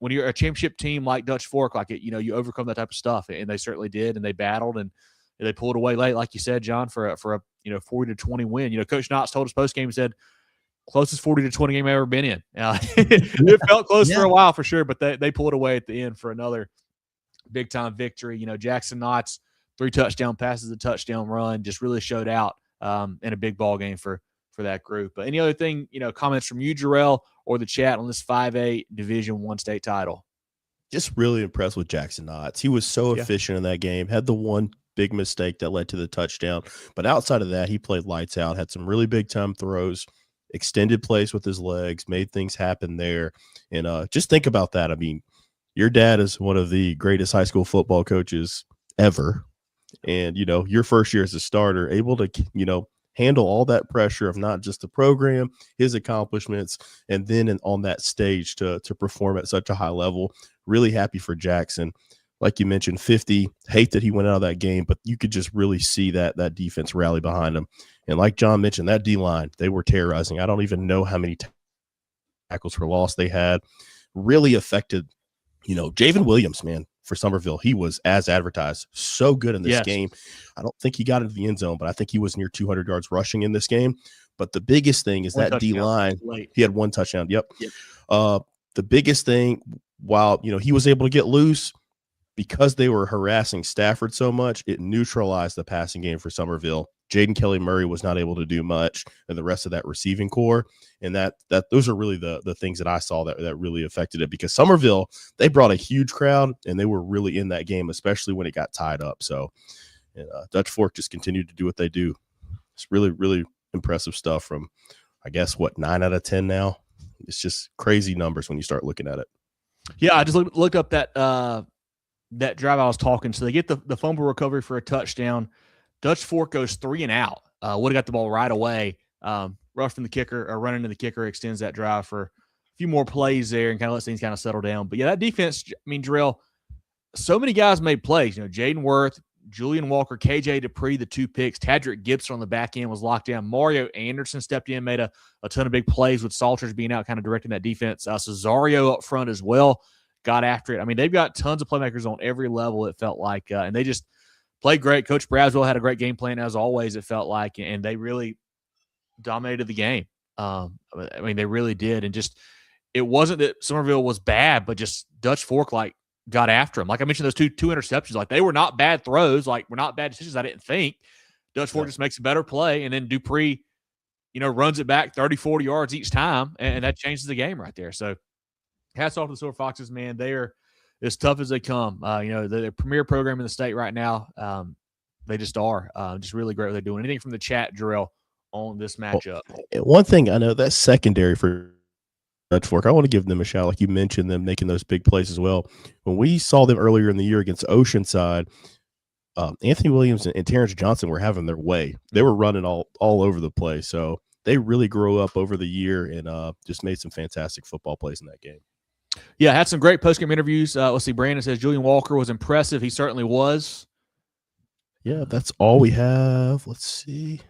when you're a championship team like Dutch Fork, you overcome that type of stuff, and they certainly did, and they battled, and they pulled away late, like you said, John, for a 40-20 win. Coach Knotts told us post-game, he said, closest 40-20 game I've ever been in. It felt close for a while for sure, but they pulled away at the end for another big-time victory. Jackson Knotts, 3 touchdown passes, a touchdown run, just really showed out in a big ball game for that group. But any other thing, comments from you, Jerel, or the chat on this 5A Division I state title? Just really impressed with Jackson Knotts. He was so efficient in that game, had the one big mistake that led to the touchdown. But outside of that, he played lights out, had some really big-time throws, extended plays with his legs, made things happen there. And just think about that. I mean, your dad is one of the greatest high school football coaches ever. And, your first year as a starter, able to, handle all that pressure of not just the program, his accomplishments, and then on that stage to perform at such a high level. Really happy for Jackson. Like you mentioned, 50, hate that he went out of that game, but you could just really see that defense rally behind him. And like John mentioned, that D-line, they were terrorizing. I don't even know how many tackles for loss they had. Really affected, Javen Williams, man, for Summerville. He was as advertised. So good in this game. I don't think he got into the end zone, but I think he was near 200 yards rushing in this game. But the biggest thing is that D-line, he had one touchdown. Yep. The biggest thing, while, he was able to get loose, because they were harassing Stafford so much, it neutralized the passing game for Summerville. Jaden Kelly-Murray was not able to do much, and the rest of that receiving core. And those are really the things that I saw that really affected it, because Summerville, they brought a huge crowd, and they were really in that game, especially when it got tied up. So Dutch Fork just continued to do what they do. It's really, really impressive stuff from, I guess, 9 out of 10 now. It's just crazy numbers when you start looking at it. Yeah, I just looked up that drive I was talking. So they get the fumble recovery for a touchdown. Dutch Fork goes 3 and out. Would have got the ball right away. Roughing the kicker, or running to the kicker, extends that drive for a few more plays there and kind of lets things kind of settle down. But yeah, that defense, Jerel, so many guys made plays. Jaden Worth, Julian Walker, KJ Dupree, the 2 picks. Tadrick Gibson on the back end was locked down. Mario Anderson stepped in, made a ton of big plays with Salters being out, kind of directing that defense. Cesario up front as well, got after it. They've got tons of playmakers on every level, it felt like, and they just played great. Coach Braswell had a great game plan, as always, it felt like, and they really dominated the game. They really did. And just, it wasn't that Summerville was bad, but just Dutch Fork, got after him. Like I mentioned, those two interceptions, they were not bad throws, were not bad decisions, I didn't think. Dutch Fork just makes a better play, and then Dupree, runs it back 30, 40 yards each time, and that changes the game right there. So hats off to the Silver Foxes, man. They are as tough as they come. They're the premier program in the state right now. They just are. Just really great what they're doing. Anything from the chat, Jerel, on this matchup? One thing I know, that secondary for Dutch Fork, I want to give them a shout. Like you mentioned, them making those big plays as well. When we saw them earlier in the year against Oceanside, Anthony Williams and Terrence Johnson were having their way. They were running all over the place. So they really grew up over the year and just made some fantastic football plays in that game. Yeah, had some great post-game interviews. Let's see, Brandon says Julian Walker was impressive. He certainly was. Yeah, that's all we have. Let's see.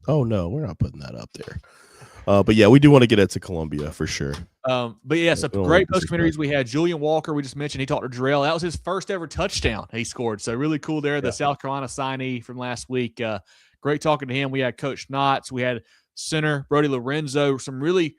Oh, no, we're not putting that up there. But yeah, we do want to get it to Columbia for sure. But yeah, some great post-game interviews we had. Julian Walker, we just mentioned, he talked to Jerel. That was his first ever touchdown he scored. So really cool there. The South Carolina signee from last week. Great talking to him. We had Coach Knotts. We had center Brody Lorenzo. Some really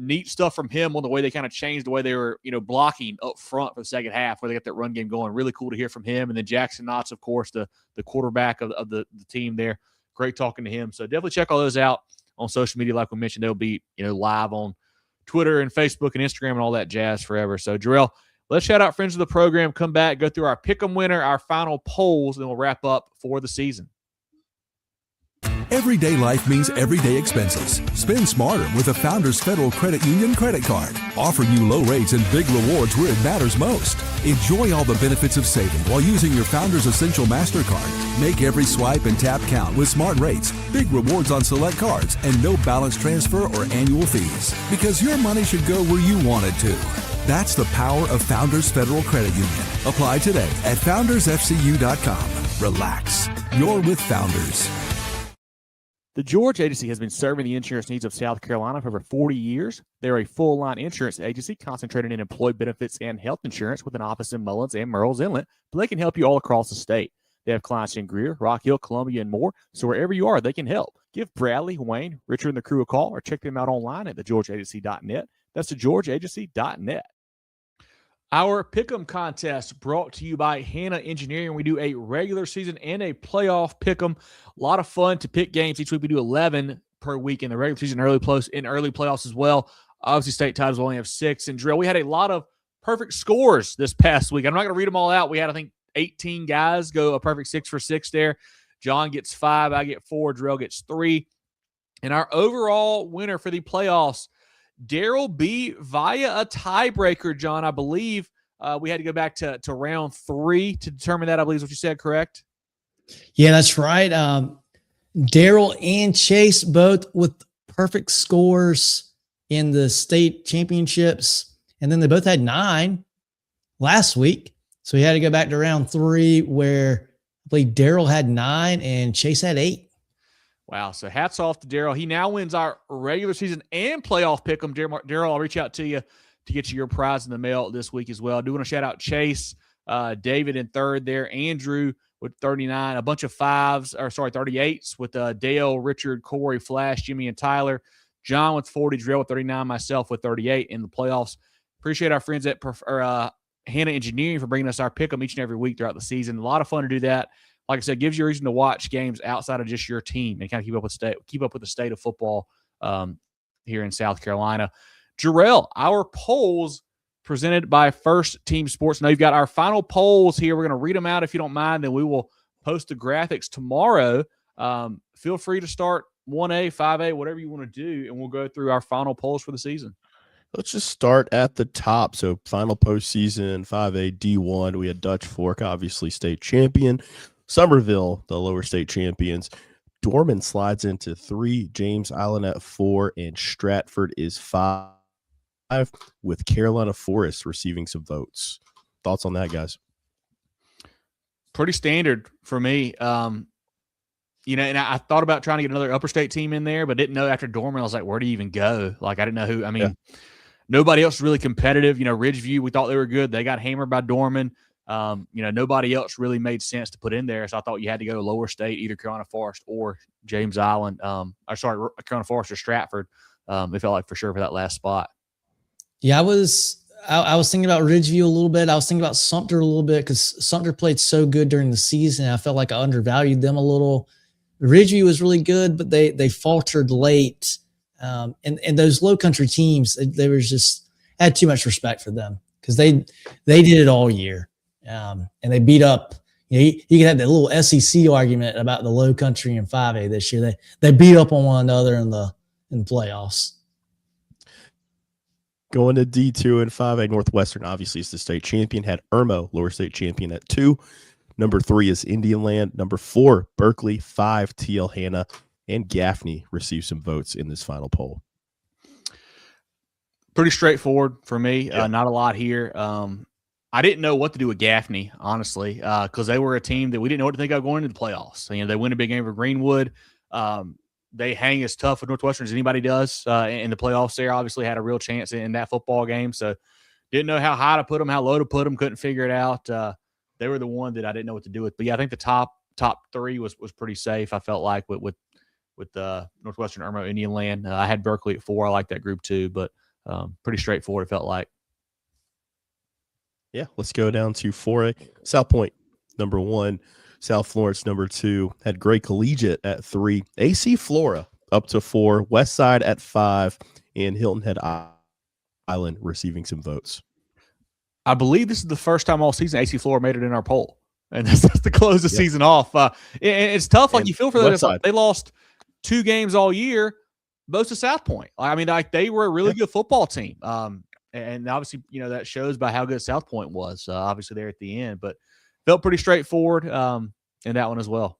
neat stuff from him on the way they kind of changed the way they were, blocking up front for the second half, where they got that run game going. Really cool to hear from him. And then Jackson Knotts, of course, the quarterback of the team there. Great talking to him. So definitely check all those out on social media. Like we mentioned, they'll be, live on Twitter and Facebook and Instagram and all that jazz forever. So Jerel, let's shout out friends of the program, come back, go through our pick'em winner, our final polls, and then we'll wrap up for the season. Everyday life means everyday expenses. Spend smarter with a Founders Federal Credit Union credit card, offering you low rates and big rewards where it matters most. Enjoy all the benefits of saving while using your Founders Essential MasterCard. Make every swipe and tap count with smart rates, big rewards on select cards, and no balance transfer or annual fees. Because your money should go where you want it to. That's the power of Founders Federal Credit Union. Apply today at foundersfcu.com. Relax. You're with Founders. The George Agency has been serving the insurance needs of South Carolina for over 40 years. They're a full-line insurance agency concentrated in employee benefits and health insurance with an office in Mullins and Murrells Inlet, but they can help you all across the state. They have clients in Greer, Rock Hill, Columbia, and more, so wherever you are, they can help. Give Bradley, Wayne, Richard, and the crew a call or check them out online at thegeorgeagency.net. That's thegeorgeagency.net. Our Pick'em contest brought to you by Hanna Engineering. We do a regular season and a playoff Pick'em. A lot of fun to pick games each week. We do 11 per week in the regular season, early playoffs as well. Obviously, state titles will only have 6. And Jerel, we had a lot of perfect scores this past week. I'm not going to read them all out. We had, I think, 18 guys go a perfect 6 for 6 there. John gets 5. I get 4. Jerel gets 3. And our overall winner for the playoffs, Daryl B, via a tiebreaker, John. I believe we had to go back to round 3 to determine that. I believe is what you said, correct? Yeah, that's right. Daryl and Chase both with perfect scores in the state championships. And then they both had 9 last week. So we had to go back to round 3 where I believe Daryl had 9 and Chase had 8. Wow. So hats off to Daryl. He now wins our regular season and playoff pick'em. Daryl, I'll reach out to you to get you your prize in the mail this week as well. I do want to shout out Chase, David in third there, Andrew with 39, a bunch of 38s with Dale, Richard, Corey, Flash, Jimmy, and Tyler. John with 40, Jerel with 39, myself with 38 in the playoffs. Appreciate our friends at Hannah Engineering for bringing us our pick 'em each and every week throughout the season. A lot of fun to do that. Like I said, gives you a reason to watch games outside of just your team and kind of keep up with the state of football here in South Carolina. Jerel, our polls presented by First Team Sports. Now you've got our final polls here. We're going to read them out if you don't mind. Then we will post the graphics tomorrow. Feel free to start 1A, 5A, whatever you want to do, and we'll go through our final polls for the season. Let's just start at the top. So final postseason, 5A, D1. We had Dutch Fork, obviously state champion. Summerville, the lower state champions. Dorman slides into 3, James Island at 4, and Stratford is 5, with Carolina Forest receiving some votes. Thoughts on that, guys? Pretty standard for me. And I thought about trying to get another upper state team in there, but didn't know after Dorman. I was like, where do you even go? Like, I didn't know who. I mean, nobody else really competitive. Ridgeview, we thought they were good. They got hammered by Dorman. Nobody else really made sense to put in there. So I thought you had to go to lower state, either Carolina Forest or James Island. Carolina Forest or Stratford. It felt like for sure for that last spot. Yeah, I was thinking about Ridgeview a little bit. I was thinking about Sumter a little bit because Sumter played so good during the season. I felt like I undervalued them a little. Ridgeview was really good, but they faltered late. And those low country teams, they were just had too much respect for them because they did it all year. And they beat up. You could have that little SEC argument about the low country and 5A this year. They beat up on one another in the playoffs. Going to D2 and 5A, Northwestern obviously is the state champion. Had Irmo, lower state champion, at 2. Number 3 is Indian Land. Number 4, Berkeley. 5, TL Hannah. And Gaffney received some votes in this final poll. Pretty straightforward for me. Yeah. Not a lot here. I didn't know what to do with Gaffney, honestly, because they were a team that we didn't know what to think of going into the playoffs. They win a big game for Greenwood. They hang as tough with Northwestern as anybody does in the playoffs there. Obviously had a real chance in that football game. So didn't know how high to put them, how low to put them, couldn't figure it out. They were the one that I didn't know what to do with. But, yeah, I think the top 3 was pretty safe, I felt like, with Northwestern, Irmo, Indian Land. I had Berkeley at 4. I like that group too, but pretty straightforward, it felt like. Yeah, let's go down to 4A. South Pointe, number 1. South Florence, number 2. Had Gray Collegiate at 3. AC Flora up to 4. West Side at 5. And Hilton Head Island receiving some votes. I believe this is the first time all season AC Flora made it in our poll. And that's to close the season off. It's tough. Like, you feel for them. They lost 2 games all year, both to South Pointe. I mean, like, they were a really good football team. And obviously, that shows by how good South Pointe was, obviously, there at the end. But felt pretty straightforward in that one as well.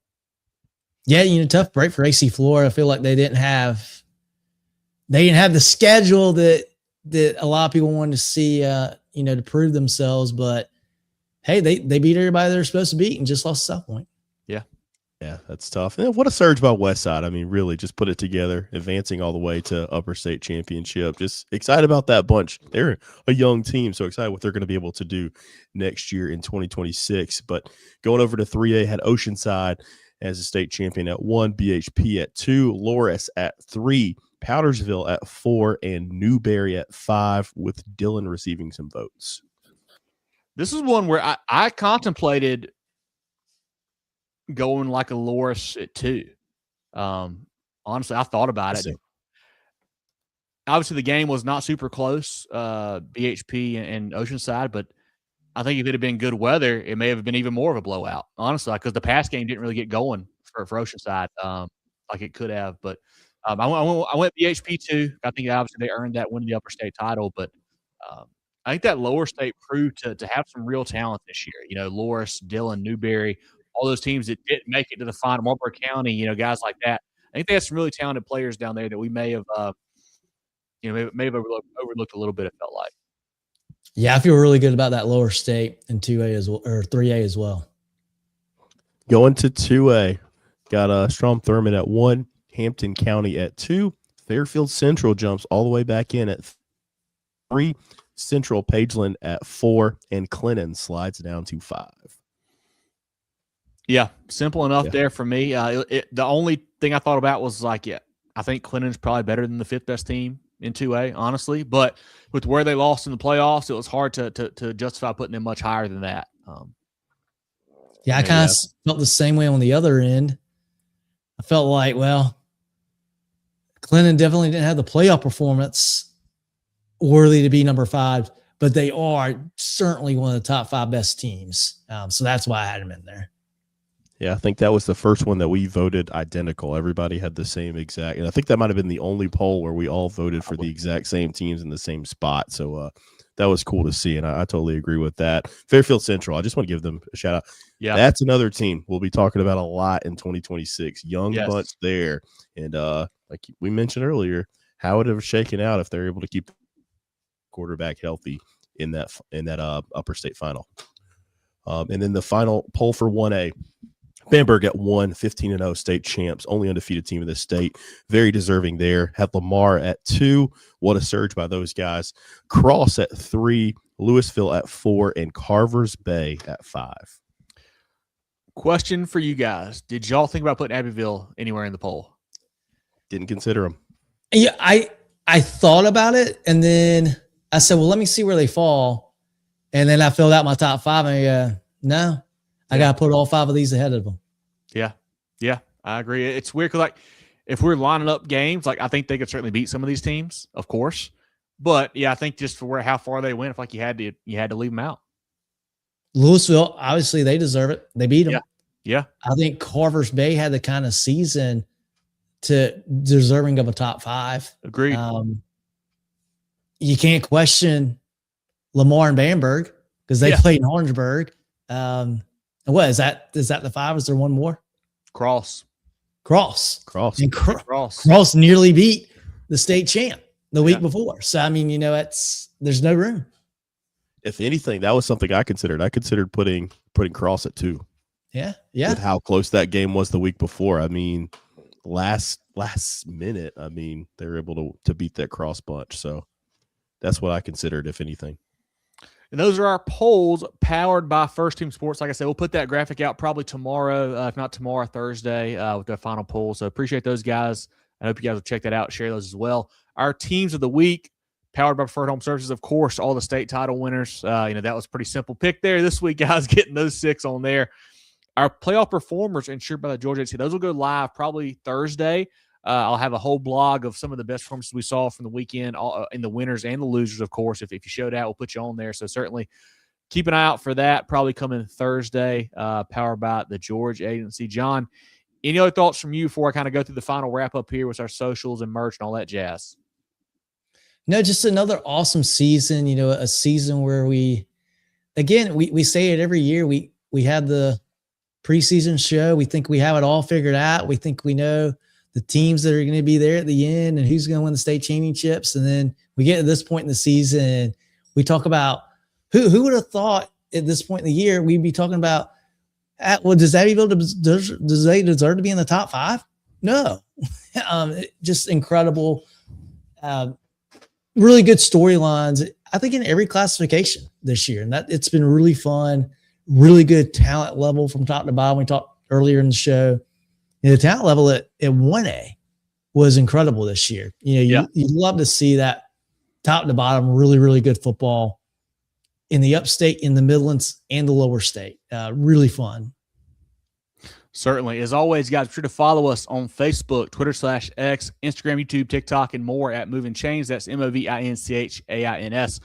Yeah, tough break for AC Flora. I feel like they didn't have the schedule that a lot of people wanted to see, to prove themselves. But, hey, they beat everybody they're supposed to beat and just lost to South Pointe. Yeah, that's tough. And what a surge by West Side. I mean, really just put it together, advancing all the way to upper state championship. Just excited about that bunch. They're a young team, so excited what they're going to be able to do next year in 2026. But going over to 3A, had Oceanside as a state champion at 1, BHP at 2, Loris at 3, Powdersville at 4, and Newberry at 5, with Dillon receiving some votes. This is one where I contemplated going like a Loris at 2. Honestly, I thought about it. Obviously, the game was not super close, BHP and Oceanside, but I think if it had been good weather, it may have been even more of a blowout, honestly, because the pass game didn't really get going for Oceanside like it could have. But I went BHP 2. I think obviously they earned that win the upper state title, but I think that lower state proved to have some real talent this year. Loris, Dillon, Newberry, all those teams that didn't make it to the final, Marlboro County, guys like that. I think they had some really talented players down there that we may have, may have overlooked a little bit, it felt like. Yeah, I feel really good about that lower state in 2A as well, or 3A as well. Going to 2A, got Strom Thurmond at 1, Hampton County at 2, Fairfield Central jumps all the way back in at 3, Central Pageland at 4, and Clinton slides down to 5. Yeah, simple enough there for me. The only thing I thought about was like, I think Clinton's probably better than the 5th best team in 2A, honestly. But with where they lost in the playoffs, it was hard to justify putting them much higher than that. I kind of felt the same way on the other end. I felt like, well, Clinton definitely didn't have the playoff performance worthy to be number 5, but they are certainly one of the top 5 best teams. So that's why I had them in there. Yeah, I think that was the first one that we voted identical. Everybody had the same exact, and I think that might have been the only poll where we all voted for the exact same teams in the same spot. So that was cool to see, and I totally agree with that. Fairfield Central, I just want to give them a shout out. Yeah, that's another team we'll be talking about a lot in 2026. Young bunch there, and like we mentioned earlier, how would it have shaken out if they're able to keep the quarterback healthy in that upper state final? And then the final poll for 1A. Bamberg at 1, 15-0 state champs, only undefeated team in the state. Very deserving there. Had Lamar at 2. What a surge by those guys. Cross at 3, Louisville at 4, and Carvers Bay at 5. Question for you guys. Did y'all think about putting Abbeville anywhere in the poll? Didn't consider them. Yeah, I thought about it, and then I said, well, let me see where they fall. And then I filled out my top 5, and no. I got to put all 5 of these ahead of them. Yeah, I agree. It's weird because, like, if we're lining up games, like, I think they could certainly beat some of these teams, of course. But, I think just for how far they went, if, like, you had to leave them out. Louisville, obviously, they deserve it. They beat them. Yeah. I think Carvers Bay had the kind of season to deserving of a top 5. Agreed. You can't question Lamar and Bamberg because they played in Orangeburg. What is that? Is that the 5? Is there one more? Cross. And Cross nearly beat the state champ the week before. So, I mean, there's no room. If anything, that was something I considered. I considered putting Cross at 2. Yeah. With how close that game was the week before. I mean, last minute, I mean, they were able to beat that Cross bunch. So that's what I considered, if anything. And those are our polls powered by First Team Sports. Like I said, we'll put that graphic out probably tomorrow, if not tomorrow, Thursday, with the final poll. So appreciate those guys. I hope you guys will check that out, share those as well. Our teams of the week, powered by Preferred Home Services, of course, all the state title winners. That was a pretty simple pick there this week, guys, getting those 6 on there. Our playoff performers insured by the Georgia HC, those will go live probably Thursday. I'll have a whole blog of some of the best performances we saw from the weekend, in the winners and the losers, of course. If you showed out, we'll put you on there. So certainly keep an eye out for that. Probably coming Thursday, powered by the Georgia Agency. John, any other thoughts from you before I kind of go through the final wrap-up here with our socials and merch and all that jazz? No, just another awesome season, a season where we say it every year. We have the preseason show. We think we have it all figured out. We think we know the teams that are going to be there at the end and who's going to win the state championships. And then we get to this point in the season and we talk about who would have thought at this point in the year, we'd be talking about, does Abbeville, does they deserve to be in the top 5? No. Just incredible. Really good storylines, I think, in every classification this year. And that it's been really fun, really good talent level from top to bottom. We talked earlier in the show. The talent level at 1A was incredible this year. You'd love to see that top to bottom, really, really good football in the upstate, in the Midlands, and the lower state. Really fun. Certainly. As always, guys, be sure to follow us on Facebook, Twitter /X, Instagram, YouTube, TikTok, and more at Movin Chains. That's MOVINCHAINS.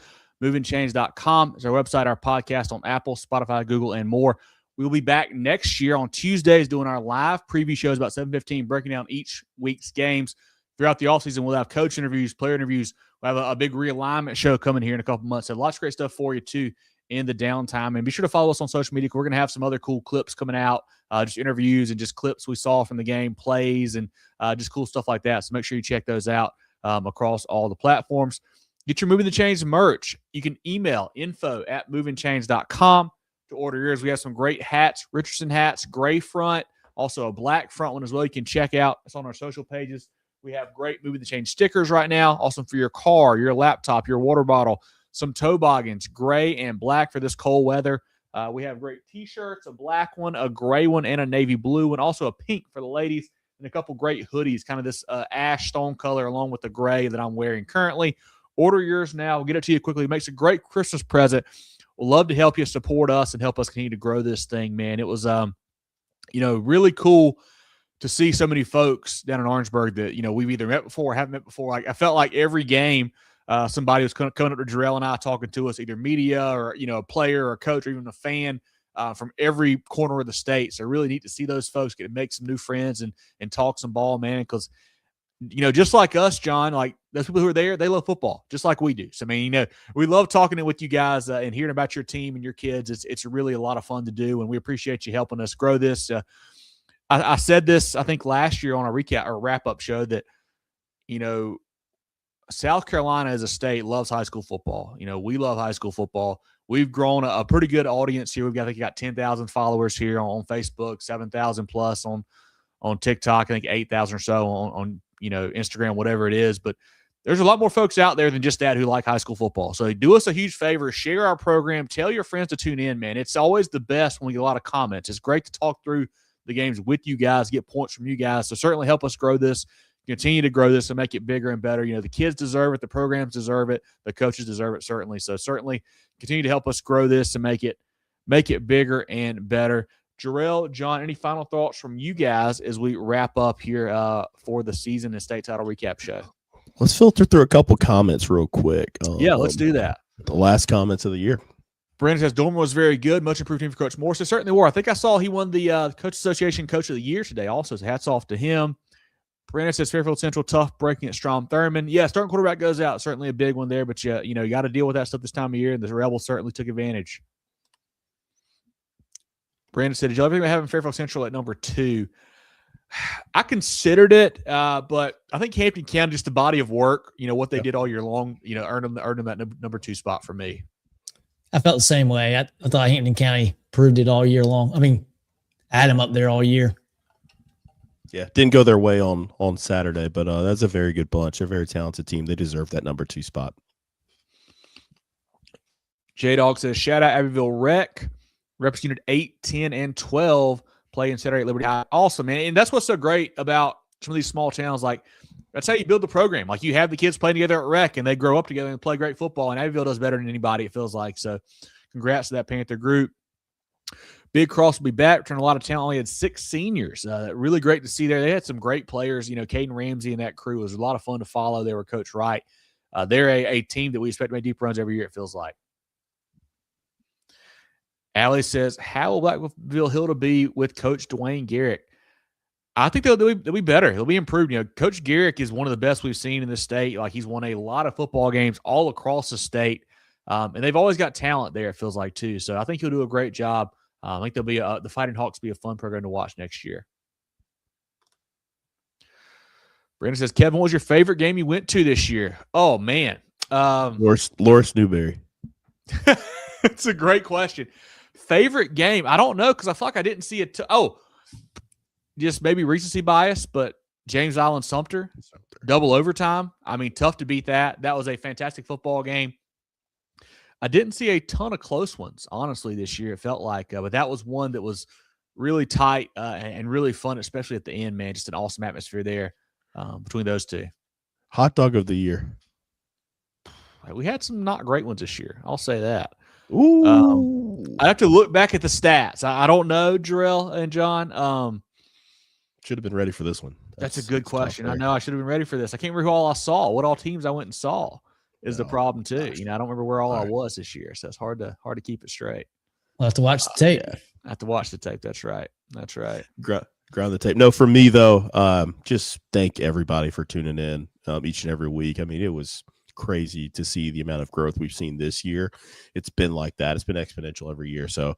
MovinChains.com is our website, our podcast on Apple, Spotify, Google, and more. We'll be back next year on Tuesdays doing our live preview shows about 7:15, breaking down each week's games. Throughout the offseason, we'll have coach interviews, player interviews. We'll have a big realignment show coming here in a couple months. So lots of great stuff for you, too, in the downtime. And be sure to follow us on social media. We're going to have some other cool clips coming out, just interviews and just clips we saw from the game, plays, and just cool stuff like that. So make sure you check those out across all the platforms. Get your Movin The Chains merch. You can email info@movinchains.com to order yours. We have some great hats, Richardson hats, gray front, also a black front one as well. You can check out. It's on our social pages. We have great Movin The Chains stickers right now. Awesome for your car, your laptop, your water bottle, some toboggans, gray and black for this cold weather. We have great T-shirts, a black one, a gray one, and a navy blue one. Also a pink for the ladies, and a couple great hoodies, kind of this ash stone color along with the gray that I'm wearing currently. Order yours now. We'll get it to you quickly. It makes a great Christmas present. We'll love to help you support us and help us continue to grow this thing, man. It was, really cool to see so many folks down in Orangeburg that, we've either met before or haven't met before. Like, I felt like every game somebody was coming up to Jerel and I talking to us, either media or, a player or a coach or even a fan from every corner of the state. So really neat to see those folks get to make some new friends and talk some ball, man, because just like us, John, like those people who are there, they love football just like we do. So, I mean, we love talking with you guys and hearing about your team and your kids. It's really a lot of fun to do, and we appreciate you helping us grow this. I said this, I think, last year on a recap or wrap-up show that, South Carolina as a state loves high school football. We love high school football. We've grown a pretty good audience here. I think you got 10,000 followers here on Facebook, 7,000 plus on TikTok. I think 8,000 or so on Instagram, whatever it is. But there's a lot more folks out there than just that who like high school football. So do us a huge favor, share our program, tell your friends to tune in, man. It's always the best when we get a lot of comments. It's great to talk through the games with you guys, get points from you guys. So certainly help us grow this, continue to grow this and make it bigger and better. The kids deserve it. The programs deserve it. The coaches deserve it, certainly. So certainly continue to help us grow this and make it bigger and better. Jerel, John, any final thoughts from you guys as we wrap up here for the season and state title recap show? Let's filter through a couple comments real quick. Let's do that. The last comments of the year. Brandon says Dorman was very good. Much improved team for Coach Morris. They certainly were. I think I saw he won the Coach Association Coach of the Year today also. So hats off to him. Brandon says Fairfield Central, tough breaking at Strom Thurmond. Yeah, starting quarterback goes out. Certainly a big one there. But, you got to deal with that stuff this time of year, and the Rebels certainly took advantage. Brandon said, did you ever think about having Fairfield Central at number 2? I considered it, but I think Hampton County, just the body of work, what they did all year long, earned them that number 2 spot for me. I felt the same way. I thought Hampton County proved it all year long. I mean, I had them up there all year. Yeah, didn't go their way on Saturday, but that's a very good bunch. They're a very talented team. They deserve that number 2 spot. J-Dog says, shout out Abbeville Rec. Reps Unit 8, 10, and 12 play in Saturday at Liberty High. Awesome, man. And that's what's so great about some of these small towns. Like, that's how you build the program. Like, you have the kids playing together at Rec, and they grow up together and play great football. And Abbeville does better than anybody, it feels like. So, congrats to that Panther group. Big Cross will be back. Returning a lot of talent. Only had 6 seniors. Really great to see there. They had some great players. Caden Ramsey and that crew. It was a lot of fun to follow. They were Coach Wright. They're a team that we expect to make deep runs every year, it feels like. Allie says, how will Blackville Hill to be with Coach Dwayne Garrick? I think they'll be better. They'll be improved. Coach Garrick is one of the best we've seen in this state. Like, he's won a lot of football games all across the state. And they've always got talent there, it feels like, too. So I think he'll do a great job. I think they'll be the Fighting Hawks will be a fun program to watch next year. Brandon says, Kevin, what was your favorite game you went to this year? Oh, man. Loris Newberry. It's a great question. Favorite game? I don't know, because I feel like I didn't see it. Just maybe recency bias, but James Island Sumter, double overtime. I mean, tough to beat that. That was a fantastic football game. I didn't see a ton of close ones, honestly, this year. It felt like, but that was one that was really tight and really fun, especially at the end, man. Just an awesome atmosphere there between those two. Hot dog of the year. We had some not great ones this year. I'll say that. Ooh. I have to look back at the stats. I don't know, Jerel and John. Should have been ready for this one. That's a good question. I know I should have been ready for this. I can't remember who all I saw. What all teams I went and saw is the problem too. Gosh. I don't remember where all I was this year, so it's hard to keep it straight. We'll have to watch the tape. Yeah. I have to watch the tape. That's right. Ground the tape. No, for me though, just thank everybody for tuning in each and every week. I mean, it was crazy to see the amount of growth we've seen this year. It's been like that. It's been exponential every year. So,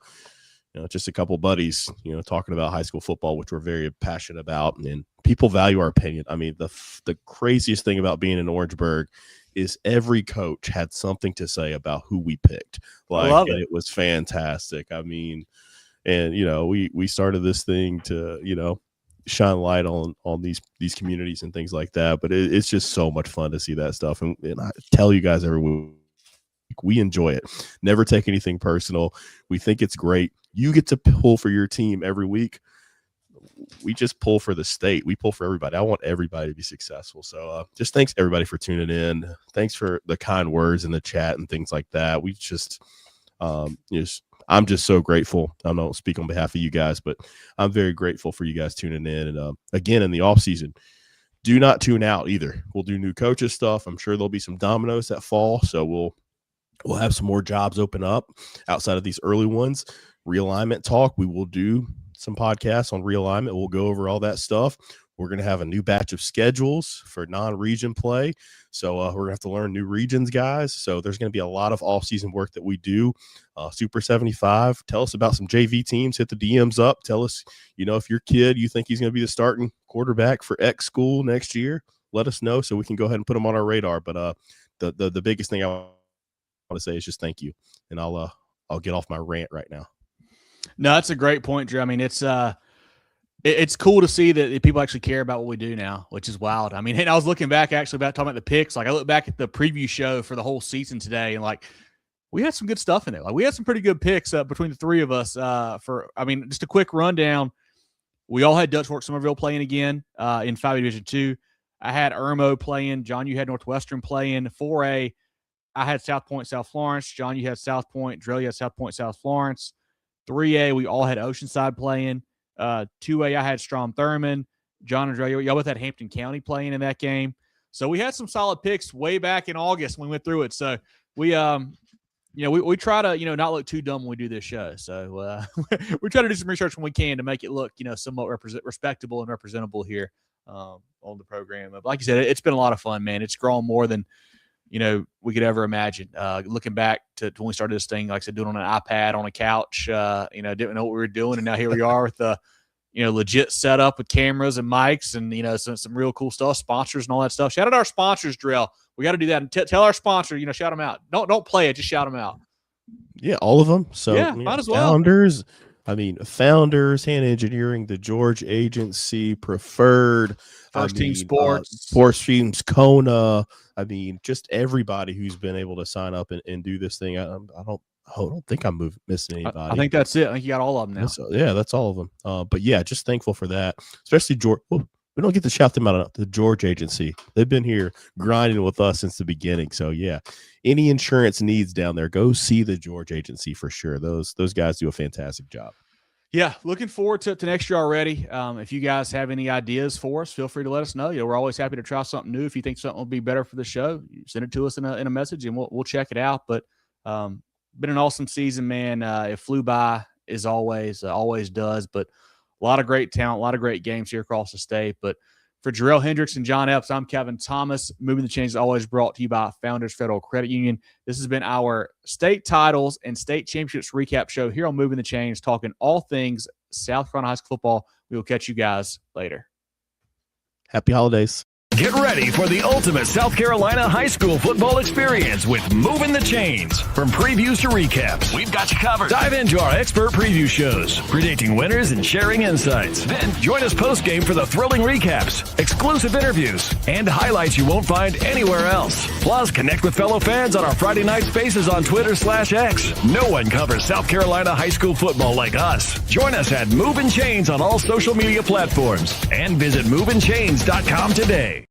just a couple buddies, talking about high school football, which we're very passionate about, and people value our opinion. I mean, the craziest thing about being in Orangeburg is every coach had something to say about who we picked. And it was fantastic. I mean, and we started this thing to shine light on these communities and things like that. But it's just so much fun to see that stuff, and I tell you guys every week, week. We enjoy it. Never take anything personal. We think it's great. You get to pull for your team every week. We just pull for the state. We pull for everybody. I want everybody to be successful. So just thanks everybody for tuning in. Thanks for the kind words in the chat and things like that. We just, I'm just so grateful. I don't speak on behalf of you guys, but I'm very grateful for you guys tuning in. And again, in the off season, do not tune out either. We'll do new coaches stuff. I'm sure there'll be some dominoes that fall. So we'll have some more jobs open up outside of these early ones. Realignment talk. We will do some podcasts on realignment. We'll go over all that stuff. We're going to have a new batch of schedules for non-region play. So we're going to have to learn new regions, guys. So there's going to be a lot of off-season work that we do. Super 75, tell us about some JV teams. Hit the DMs up. Tell us, if your kid, you think he's going to be the starting quarterback for X school next year, let us know so we can go ahead and put him on our radar. But the biggest thing I want to say is just thank you. And I'll get off my rant right now. No, that's a great point, Drew. I mean, it's cool to see that people actually care about what we do now, which is wild. I mean, and I was looking back actually about talking about the picks. Like I look back at the preview show for the whole season today, and like we had some good stuff in there. Like we had some pretty good picks between the three of us. Just a quick rundown. We all had Dutch Fork Summerville playing again in 5A Division 2. I had Irmo playing. John, you had Northwestern playing. 4A, I had South Pointe, South Florence. John, you had South Pointe. Jerel, you had South Pointe, South Florence. 3A, we all had Oceanside playing. 2A, I had Strom Thurmond. John and Jerel, y'all both had Hampton County playing in that game. So we had some solid picks way back in August when we went through it. So we try to, not look too dumb when we do this show. So we try to do some research when we can to make it look, somewhat respectable and representable here on the program. But like you said, it's been a lot of fun, man. It's grown more than we could ever imagine. Looking back to when we started this thing, like I said, doing it on an iPad on a couch, didn't know what we were doing. And now here we are with the, legit setup with cameras and mics and, some real cool stuff, sponsors and all that stuff. Shout out our sponsors, Jerel. We got to do that. And tell our sponsor, shout them out. Don't play it. Just shout them out. Yeah, all of them. So yeah, might as well. Founders, Hand Engineering, the George Agency, Preferred, First Team Sports, Sports Teams, Kona. Just everybody who's been able to sign up and do this thing. I don't think I'm missing anybody. I think that's it. I think you got all of them now. Yeah, that's all of them. But yeah, just thankful for that, especially George. We don't get to shout them out enough. The George Agency. They've been here grinding with us since the beginning. So yeah, any insurance needs down there, go see the George Agency for sure. Those guys do a fantastic job. Yeah, looking forward to next year already. If you guys have any ideas for us, feel free to let us know. We're always happy to try something new. If you think something will be better for the show, send it to us in a message, and we'll check it out. But been an awesome season, man. It flew by as always does. But a lot of great talent, a lot of great games here across the state. But for Jerel, Hendricks, and John Epps, I'm Kevin Thomas. Moving the Chains is always brought to you by Founders Federal Credit Union. This has been our state titles and state championships recap show here on Moving the Chains, talking all things South Carolina high school football. We will catch you guys later. Happy holidays. Get ready for the ultimate South Carolina high school football experience with Movin The Chains. From previews to recaps, we've got you covered. Dive into our expert preview shows, predicting winners and sharing insights. Then join us post-game for the thrilling recaps, exclusive interviews, and highlights you won't find anywhere else. Plus, connect with fellow fans on our Friday night spaces on Twitter/X. No one covers South Carolina high school football like us. Join us at Movin Chains on all social media platforms and visit movinchains.com today.